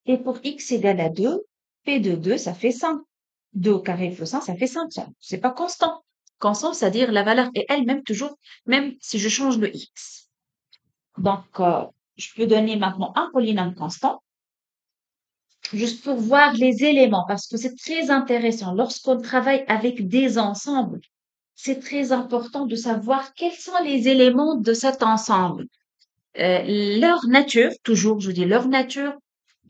Et pour x égale à 2, P de 2, ça fait 5. 2 au carré plus 1, ça fait 5. C'est pas constant. Constant, c'est-à-dire la valeur est elle-même toujours, même si je change le x. Donc, je peux donner maintenant un polynôme constant juste pour voir les éléments, parce que c'est très intéressant. Lorsqu'on travaille avec des ensembles, c'est très important de savoir quels sont les éléments de cet ensemble. Leur nature, toujours, je dis leur nature,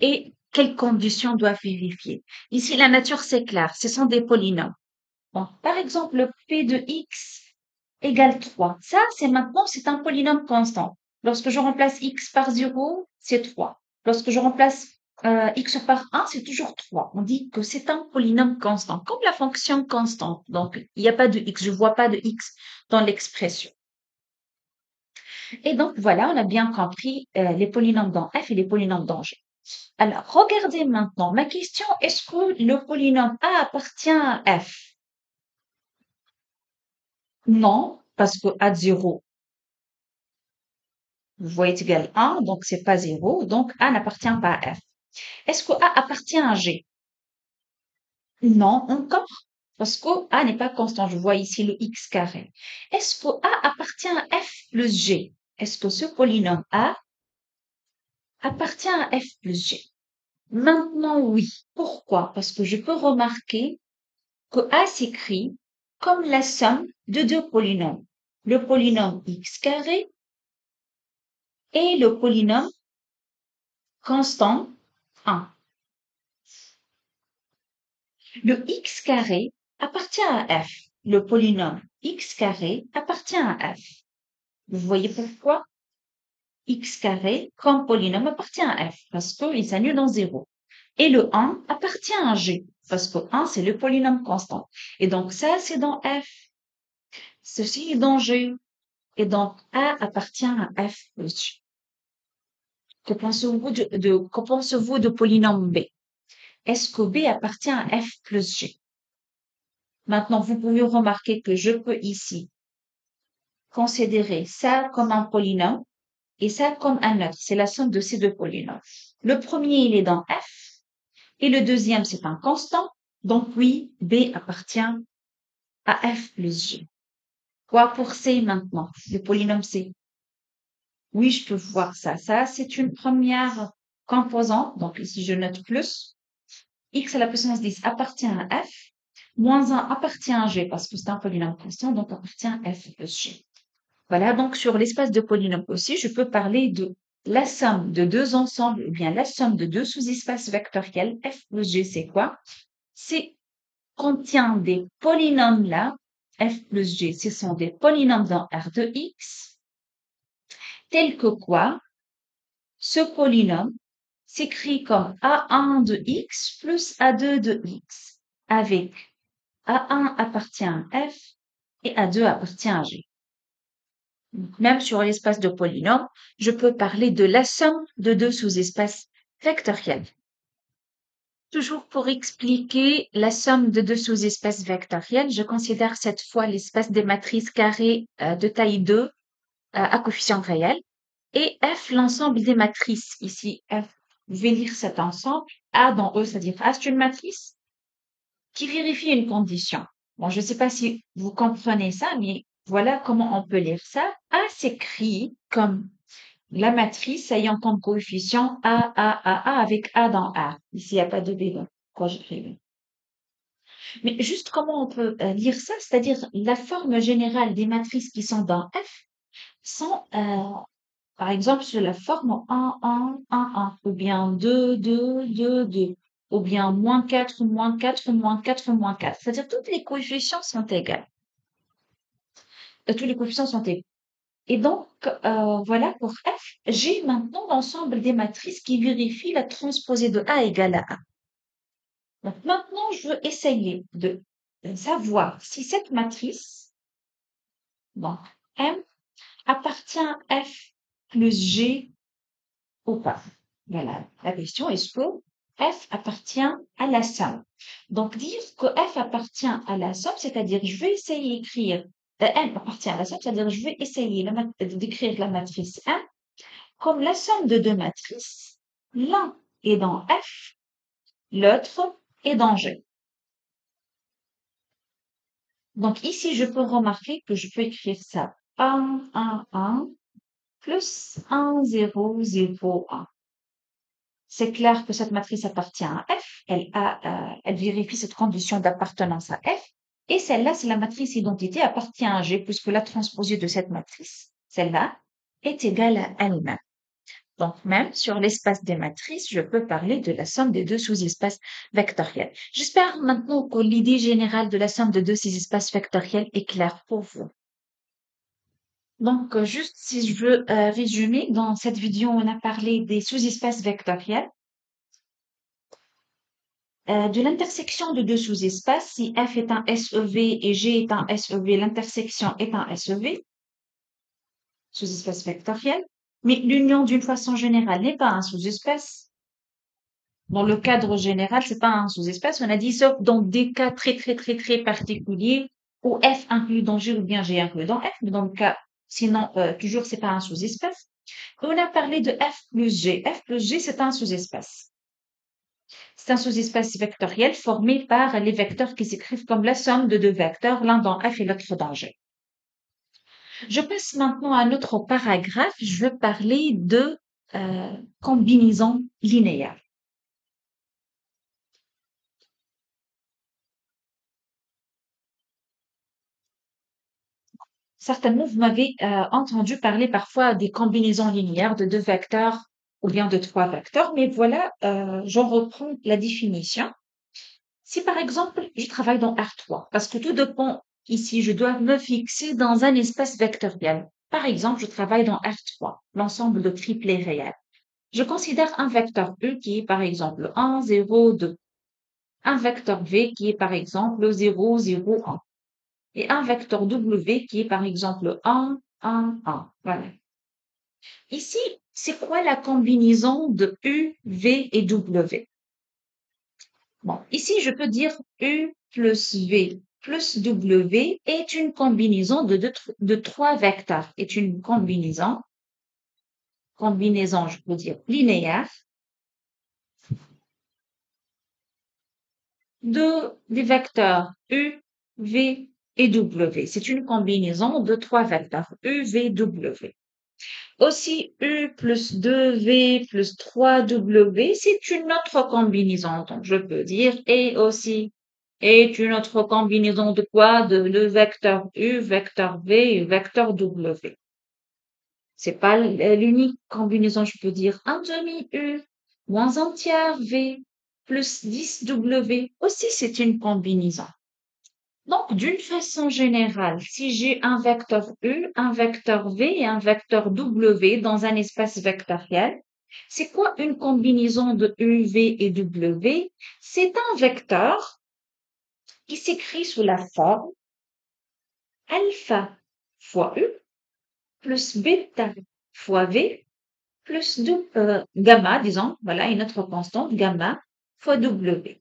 et quelles conditions doivent vérifier. Ici, la nature, c'est clair, ce sont des polynômes. Bon, par exemple, le P de x égale 3. Ça, c'est maintenant, c'est un polynôme constant. Lorsque je remplace x par 0, c'est 3. Lorsque je remplace x par 1, c'est toujours 3. On dit que c'est un polynôme constant, comme la fonction constante. Donc, il n'y a pas de x, je vois pas de x dans l'expression. Et donc, voilà, on a bien compris les polynômes dans f et les polynômes dans g. Alors, regardez maintenant. Ma question, est-ce que le polynôme a appartient à f? Non, parce que a de 0, vous voyez, est égal à 1, donc c'est pas 0, donc A n'appartient pas à F. Est-ce que A appartient à G? Non, encore, parce que A n'est pas constant. Je vois ici le x carré. Est-ce que A appartient à F plus G? Est-ce que ce polynôme A appartient à F plus G? Maintenant, oui. Pourquoi? Parce que je peux remarquer que A s'écrit comme la somme de deux polynômes. Le polynôme x carré et le polynôme constant 1. Le x carré appartient à f. Le polynôme x carré appartient à f. Vous voyez pourquoi? X carré comme polynôme appartient à f parce qu'il s'annule dans 0. Et le 1 appartient à g parce que 1 c'est le polynôme constant. Et donc ça c'est dans f. Ceci est dans g. Et donc A appartient à f plus g. Que pensez-vous de polynôme b? Est-ce que b appartient à f plus g? Maintenant, vous pouvez remarquer que je peux ici considérer ça comme un polynôme et ça comme un autre. C'est la somme de ces deux polynômes. Le premier, il est dans f et le deuxième, c'est un constant. Donc oui, b appartient à f plus g. Quoi pour c maintenant? Le polynôme c. Oui, je peux voir ça. Ça, c'est une première composante. Donc ici, je note plus. X à la puissance 10 appartient à f. Moins 1 appartient à g parce que c'est un polynôme constant, donc appartient à f plus g. Voilà, donc sur l'espace de polynôme aussi, je peux parler de la somme de deux ensembles, ou bien la somme de deux sous-espaces vectoriels. F plus G, c'est quoi? C'est contient des polynômes là. F plus G, ce sont des polynômes dans R de X, tels que quoi? Ce polynôme s'écrit comme A1 de X plus A2 de X, avec A1 appartient à F et A2 appartient à G. Même sur l'espace de polynôme, je peux parler de la somme de deux sous-espaces vectoriels. Toujours pour expliquer la somme de deux sous-espaces vectoriels, je considère cette fois l'espace des matrices carrées de taille 2 à coefficient réel et F l'ensemble des matrices. Ici, F, je vais lire cet ensemble. A dans E, c'est-à-dire A, c'est une matrice qui vérifie une condition. Bon, je ne sais pas si vous comprenez ça, mais voilà comment on peut lire ça. A s'écrit comme la matrice ayant comme coefficient A avec A dans A. Ici, il n'y a pas de B là, quand j'écris. Mais juste comment on peut lire ça, c'est-à-dire la forme générale des matrices qui sont dans F sont, par exemple, sur la forme 1, 1, 1, 1, ou bien 2, 2, 2, 2. ou bien moins 4, moins 4, moins 4, moins 4. C'est-à-dire tous les coefficients sont égaux. Tous les coefficients sont égaux. Et donc, voilà pour F. J'ai maintenant l'ensemble des matrices qui vérifient la transposée de A égale à A. Donc maintenant, je veux essayer de savoir si cette matrice, donc M, appartient à F plus G ou pas. Voilà la question, est-ce que F appartient à la somme? Donc dire que F appartient à la somme, c'est-à-dire je vais essayer d'écrire, M appartient à la somme, c'est-à-dire je vais essayer d'écrire la matrice M comme la somme de deux matrices. L'un est dans F, l'autre est dans G. Donc ici, je peux remarquer que je peux écrire ça 1 plus 1 0 0 1. C'est clair que cette matrice appartient à F, elle vérifie cette condition d'appartenance à F, et celle-là, c'est la matrice identité, appartient à G, puisque la transposée de cette matrice, celle-là, est égale à elle-même. Donc, même sur l'espace des matrices, je peux parler de la somme des deux sous-espaces vectoriels. J'espère maintenant que l'idée générale de la somme de deux sous-espaces vectoriels est claire pour vous. Donc, juste si je veux résumer, dans cette vidéo, on a parlé des sous-espaces vectoriels, de l'intersection de deux sous-espaces. Si F est un SEV et G est un SEV, l'intersection est un SEV, sous-espace vectoriel. Mais l'union d'une façon générale n'est pas un sous-espace. Dans le cadre général, c'est pas un sous-espace. On a dit sauf dans des cas très, très, très, très particuliers où F inclut dans G ou bien G inclut dans F. Mais dans le cas, sinon, toujours, c'est pas un sous-espace. Et on a parlé de F plus G. F plus G, c'est un sous-espace. C'est un sous-espace vectoriel formé par les vecteurs qui s'écrivent comme la somme de deux vecteurs, l'un dans F et l'autre dans G. Je passe maintenant à un autre paragraphe. Je veux parler de combinaison linéaire. Certainement, vous m'avez entendu parler parfois des combinaisons linéaires de deux vecteurs ou bien de trois vecteurs, mais voilà, j'en reprends la définition. Si par exemple, je travaille dans R3, parce que tout dépend ici, je dois me fixer dans un espace vectoriel. Par exemple, je travaille dans R3, l'ensemble de triplets réels. Je considère un vecteur E qui est par exemple 1, 0, 2. Un vecteur V qui est par exemple 0, 0, 1. Et un vecteur W qui est par exemple 1, 1, 1. Voilà. Ici, c'est quoi la combinaison de U, V et W? Bon, ici, je peux dire U plus V plus W est une combinaison de trois vecteurs, est une combinaison, je peux dire linéaire, des vecteurs U, V et W. C'est une combinaison de trois vecteurs U, V, W. Aussi, U plus 2V plus 3W, c'est une autre combinaison. Donc, je peux dire et aussi est une autre combinaison de quoi? De le vecteur U, vecteur V et vecteur W. C'est pas l'unique combinaison. Je peux dire un demi U moins un tiers V plus 10W. Aussi, c'est une combinaison. Donc, d'une façon générale, si j'ai un vecteur U, un vecteur V et un vecteur W dans un espace vectoriel, c'est quoi une combinaison de U, V et W? C'est un vecteur qui s'écrit sous la forme alpha fois U plus bêta fois V plus gamma, disons, voilà une autre constante, gamma fois W.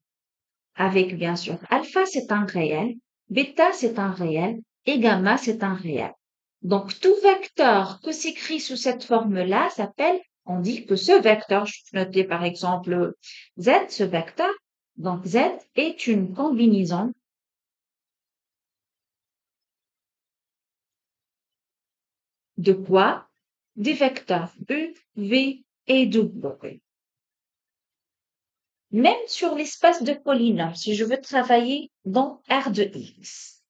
Avec bien sûr alpha, c'est un réel, bêta, c'est un réel, et gamma, c'est un réel. Donc, tout vecteur que s'écrit sous cette forme-là s'appelle, on dit que ce vecteur, je peux noter par exemple Z, ce vecteur, donc Z est une combinaison de quoi? Des vecteurs U, V et W. Même sur l'espace de polynôme, si je veux travailler dans R de X.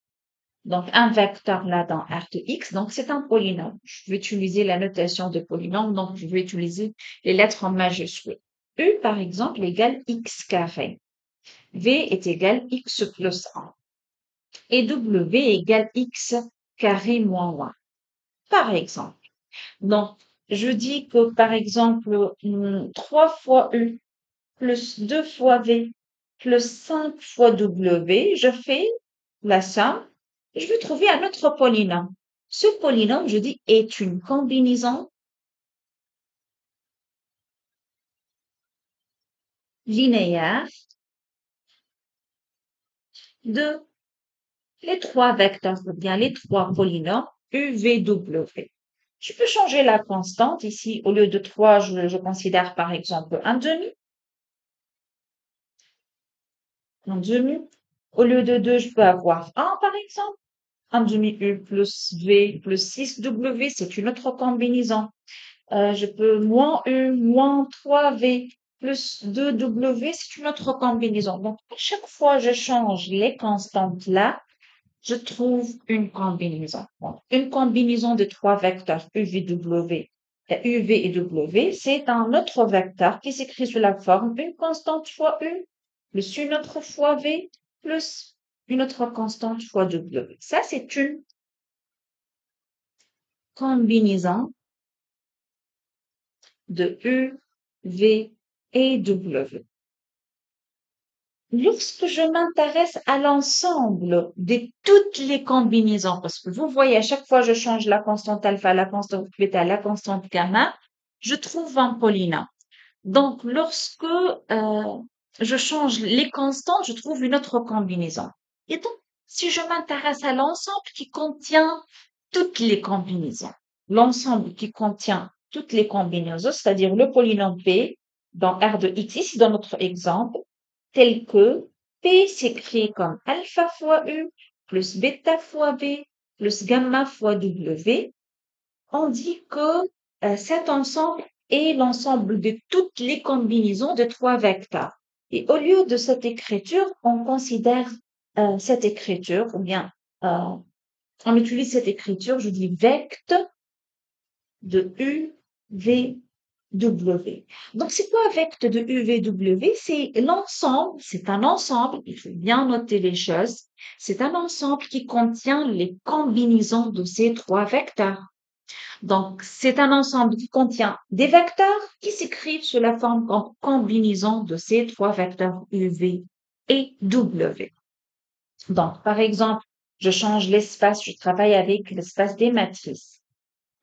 Donc, un vecteur là dans R de X, donc c'est un polynôme. Je vais utiliser la notation de polynôme, donc je vais utiliser les lettres en majuscule. U, par exemple, égale x carré. V est égal x plus 1. Et W égale x carré moins 1. Par exemple. Donc, je dis que, par exemple, 3 fois U plus 2 fois V plus 5 fois W, je fais la somme. Je vais trouver un autre polynôme. Ce polynôme, je dis, est une combinaison linéaire de les trois vecteurs, ou bien les trois polynômes U, V, W. Je peux changer la constante. Ici, au lieu de 3, je considère par exemple un demi. Un demi. Au lieu de 2, je peux avoir un par exemple. Un demi U plus V plus 6W, c'est une autre combinaison. Je peux moins U moins 3V plus 2W, c'est une autre combinaison. Donc, à chaque fois je change les constantes là, je trouve une combinaison. Donc, une combinaison de trois vecteurs UV et W, c'est un autre vecteur qui s'écrit sous la forme une constante fois U plus une autre fois V plus une autre constante fois W. Ça, c'est une combinaison de U, V et W. Lorsque je m'intéresse à l'ensemble de toutes les combinaisons, parce que vous voyez, à chaque fois je change la constante alpha, la constante bêta, la constante gamma, je trouve un polynôme. Donc, lorsque je change les constantes, je trouve une autre combinaison. Et donc, si je m'intéresse à l'ensemble qui contient toutes les combinaisons, l'ensemble qui contient toutes les combinaisons, c'est-à-dire le polynôme P dans R de X, ici dans notre exemple, tel que P s'écrit comme alpha fois U plus bêta fois B plus gamma fois W, on dit que cet ensemble est l'ensemble de toutes les combinaisons de trois vecteurs. Et au lieu de cette écriture, on considère cette écriture, ou bien on utilise cette écriture, je dis vect de U, V, W. Donc, c'est quoi vect de U, V, W? C'est l'ensemble, c'est un ensemble, il faut bien noter les choses, c'est un ensemble qui contient les combinaisons de ces trois vecteurs. Donc, c'est un ensemble qui contient des vecteurs qui s'écrivent sous la forme en combinaison de ces trois vecteurs U, V et W. Donc, par exemple, je change l'espace, je travaille avec l'espace des matrices.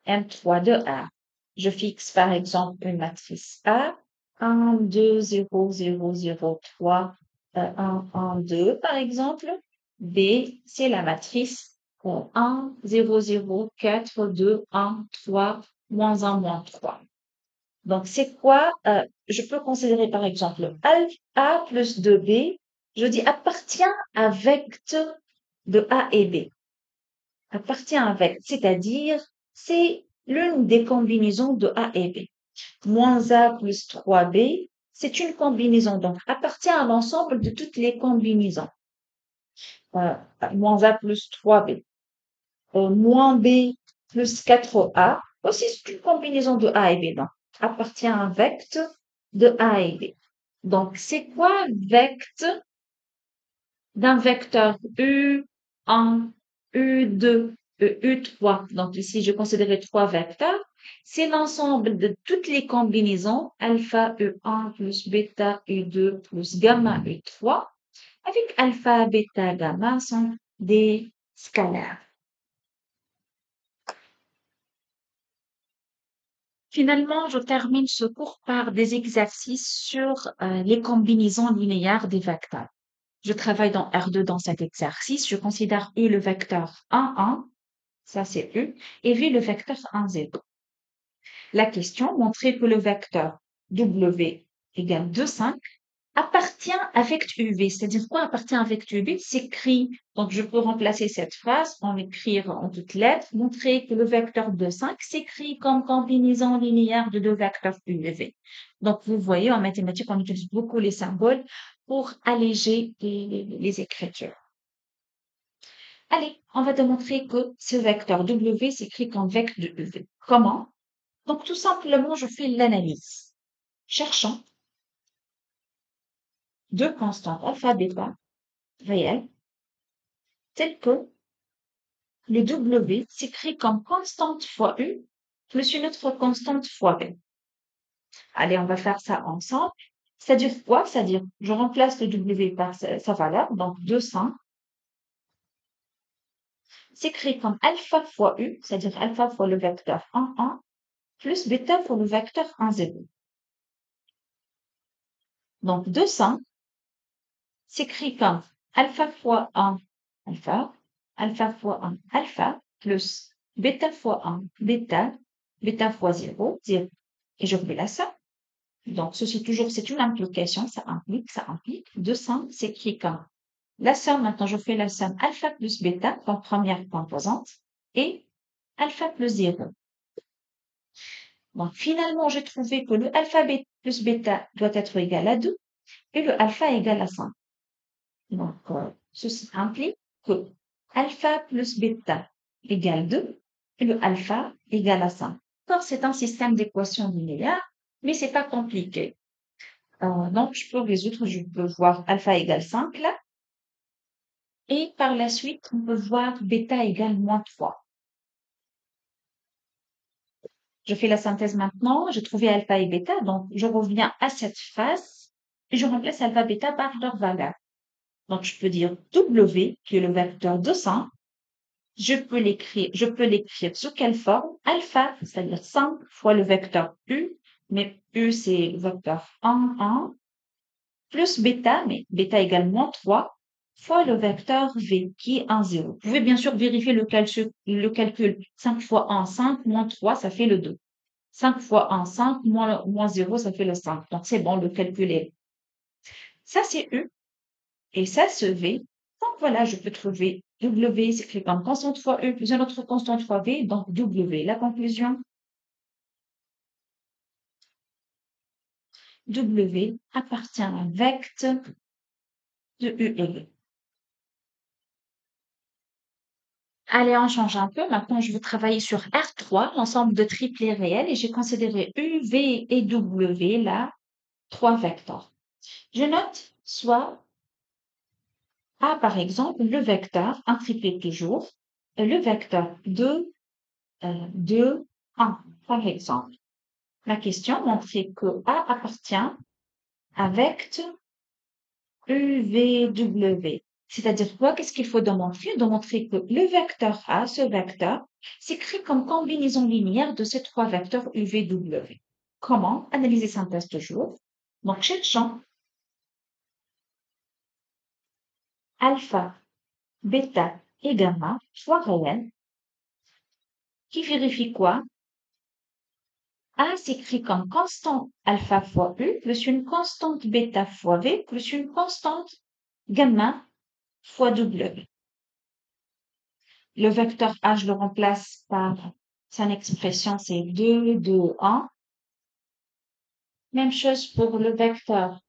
M3 de A. Je fixe par exemple une matrice A, 1, 2, 0, 0, 0, 3, 1, 1, 2 par exemple. B, c'est la matrice 1, 0, 0, 4, 2, 1, 3, moins 1, moins 3. Donc, c'est quoi? Je peux considérer par exemple A plus 2B, je dis appartient à vecteur de A et B. Appartient avec, c'est-à-dire c'est l'une des combinaisons de A et B. Moins A plus 3B, c'est une combinaison, donc appartient à l'ensemble de toutes les combinaisons. Euh, moins A plus 3B. Moins B plus 4A, aussi c'est une combinaison de A et B, donc appartient à un vecteur de A et B. Donc, c'est quoi vecteur d'un vecteur U1, U2, U3. Donc ici, je considérais trois vecteurs. C'est l'ensemble de toutes les combinaisons alpha U1 plus bêta U2 plus gamma U3 avec alpha, bêta, gamma sont des scalaires. Finalement, je termine ce cours par des exercices sur les combinaisons linéaires des vecteurs. Je travaille dans R2 dans cet exercice. Je considère U le vecteur 1, 1, ça c'est U, et V le vecteur 1, 0. La question montrait que le vecteur W égale 2, 5 appartient à vecteur UV. C'est-à-dire quoi appartient à vecteur UV? S'écrit, donc je peux remplacer cette phrase en écrire en toutes lettres, montrer que le vecteur 2, 5 s'écrit comme combinaison linéaire de deux vecteurs U et V. Donc vous voyez, en mathématiques, on utilise beaucoup les symboles pour alléger les écritures. Allez, on va démontrer que ce vecteur W s'écrit comme vecteur de UV. Comment? Donc, tout simplement, je fais l'analyse. Cherchons deux constantes alpha, bêta réelles, telles que le W s'écrit comme constante fois U plus une autre constante fois B. Allez, on va faire ça ensemble. C'est-à-dire quoi? C'est-à-dire, je remplace le W par sa valeur, donc 200, s'écrit comme alpha fois U, c'est-à-dire alpha fois le vecteur 1, 1, plus bêta pour le vecteur 1, 0. Donc 200 s'écrit comme alpha fois 1, alpha, alpha fois 1, alpha, plus bêta fois 1, bêta, bêta fois 0, 0. Et je fais la somme. Donc, ceci toujours, c'est une implication, ça implique. 200 s'écrit comme la somme, maintenant je fais la somme alpha plus bêta comme première composante et alpha plus 0. Donc, finalement, j'ai trouvé que le alpha plus bêta doit être égal à 2 et le alpha égal à 5. Donc, ceci implique que alpha plus bêta égale 2 et le alpha égale à 5. Alors, c'est un système d'équations linéaires, mais c'est pas compliqué. Donc, je peux résoudre, je peux voir alpha égale 5 là, et par la suite, on peut voir bêta égale moins 3. Je fais la synthèse maintenant, j'ai trouvé alpha et bêta, donc je reviens à cette phase et je remplace alpha bêta par leur valeur. Donc, je peux dire W, qui est le vecteur 200, je peux l'écrire sous quelle forme? Alpha, c'est-à-dire 5 fois le vecteur U, mais U, c'est le vecteur 1, 1, plus bêta, mais bêta égale moins 3, fois le vecteur V, qui est 1, 0. Vous pouvez bien sûr vérifier le calcul. 5 fois 1, 5, moins 3, ça fait le 2. 5 fois 1, 5, moins 0, ça fait le 5. Donc, c'est bon, le calcul est. Ça, c'est U. Et ça, c'est V. Donc, voilà, je peux trouver W, c'est écrit comme constante fois U, plus une autre constante fois V, donc W. La conclusion, W appartient à un vecteur de U et V. Allez, on change un peu. Maintenant, je vais travailler sur R3, l'ensemble de triplés réels, et j'ai considéré U, V et W, là, trois vecteurs. Je note soit A, par exemple, le vecteur, un triplet toujours, et le vecteur 2, 2, 1, par exemple. La question montrait que A appartient à vecteur U, V, W. C'est-à-dire quoi? Qu'est-ce qu'il faut démontrer? Démontrer que le vecteur A, ce vecteur, s'écrit comme combinaison linéaire de ces trois vecteurs U, V, W. Comment? Analyser synthèse toujours. Donc, cherchons alpha, bêta et gamma, fois réels, qui vérifie quoi? A s'écrit comme constante alpha fois U, plus une constante bêta fois V, plus une constante gamma fois W. Le vecteur A, je le remplace par son expression, c'est 2, 2, 1. Même chose pour le vecteur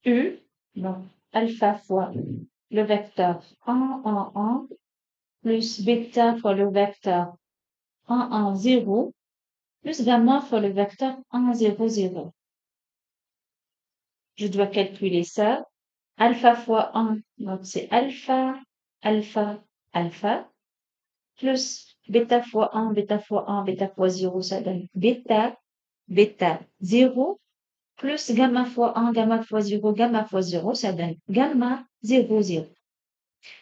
U, donc alpha fois le vecteur 1, 1, 1, plus bêta fois le vecteur 1, 1, 0, plus gamma fois le vecteur 1, 0, 0. Je dois calculer ça. Alpha fois 1, donc c'est alpha, alpha, alpha, plus bêta fois 1, bêta fois 1, bêta fois 0, ça donne bêta, bêta 0, plus gamma fois 1, gamma fois 0, gamma fois 0, ça donne gamma 0, 0.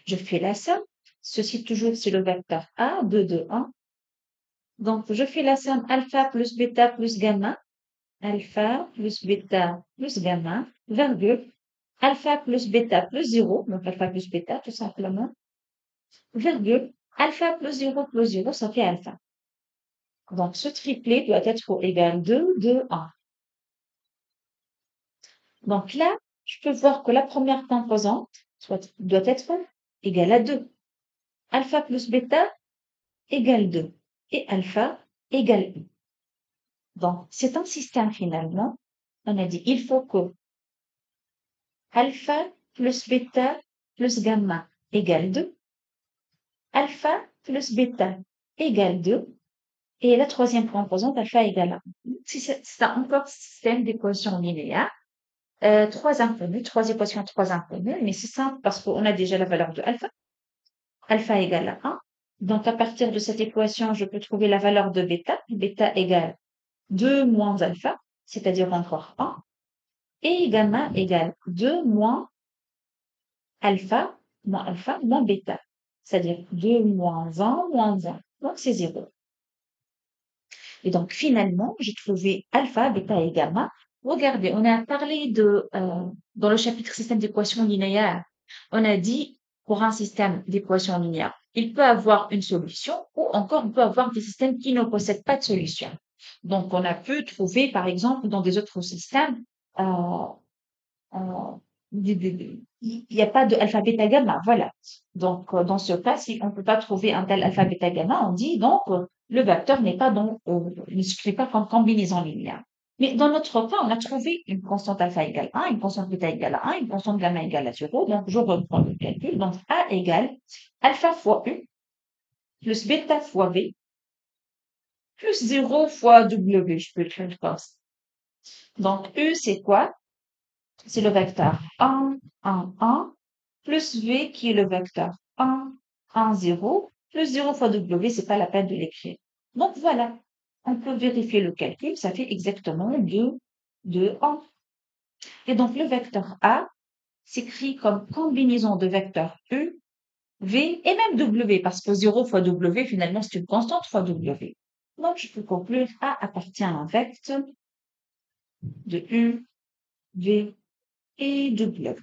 Je fais la somme. Ceci toujours c'est le vecteur A, 2, 2, 1. Donc, je fais la somme alpha plus bêta plus gamma. Alpha plus bêta plus gamma, virgule. Alpha plus bêta plus 0, donc alpha plus bêta tout simplement, virgule. Alpha plus 0, ça fait alpha. Donc, ce triplet doit être égal 2, 2, 1. Donc là, je peux voir que la première composante doit être égale à 2. Alpha plus bêta égale 2. Et alpha égale 1. Donc, c'est un système finalement. On a dit, il faut que alpha plus bêta plus gamma égale 2. Alpha plus bêta égale 2. Et la troisième composante, alpha égale 1. C'est encore système d'équation linéaire. trois inconnus, trois équations, trois inconnus, mais c'est simple parce qu'on a déjà la valeur de alpha. Alpha égale à 1. Donc, à partir de cette équation, je peux trouver la valeur de bêta. Bêta égale 2 moins alpha, c'est-à-dire encore 1. Et gamma égale 2 alpha, moins bêta, c'est-à-dire 2 moins 1, moins 1. Donc, c'est 0. Et donc, finalement, j'ai trouvé alpha, bêta et gamma. Regardez, on a parlé dans le chapitre système d'équations linéaires, on a dit pour un système d'équations linéaires, il peut avoir une solution ou encore il peut avoir des systèmes qui ne possèdent pas de solution. Donc, on a pu trouver, par exemple, dans des autres systèmes, euh, euh, il n'y a pas de alpha, bêta, gamma, voilà. Donc, dans ce cas, si on ne peut pas trouver un tel alpha, bêta, gamma, on dit donc le vecteur n'est pas ne s'inscrit pas comme combinaison linéaire. Mais dans notre cas, on a trouvé une constante alpha égale 1, une constante bêta égale à 1, une constante gamma égale à 0. Donc, je reprends le calcul. Donc, A égale alpha fois U plus bêta fois V plus 0 fois W. Je peux écrire comme ça. Donc, U, c'est quoi? C'est le vecteur 1, 1, 1, plus V qui est le vecteur 1, 1, 0, plus 0 fois W, c'est pas la peine de l'écrire. Donc voilà, on peut vérifier le calcul, ça fait exactement 2, 2, 1. Et donc le vecteur A s'écrit comme combinaison de vecteurs U, V et même W, parce que 0 fois W, finalement, c'est une constante fois W. Donc je peux conclure A appartient à un vecteur de U, V et W.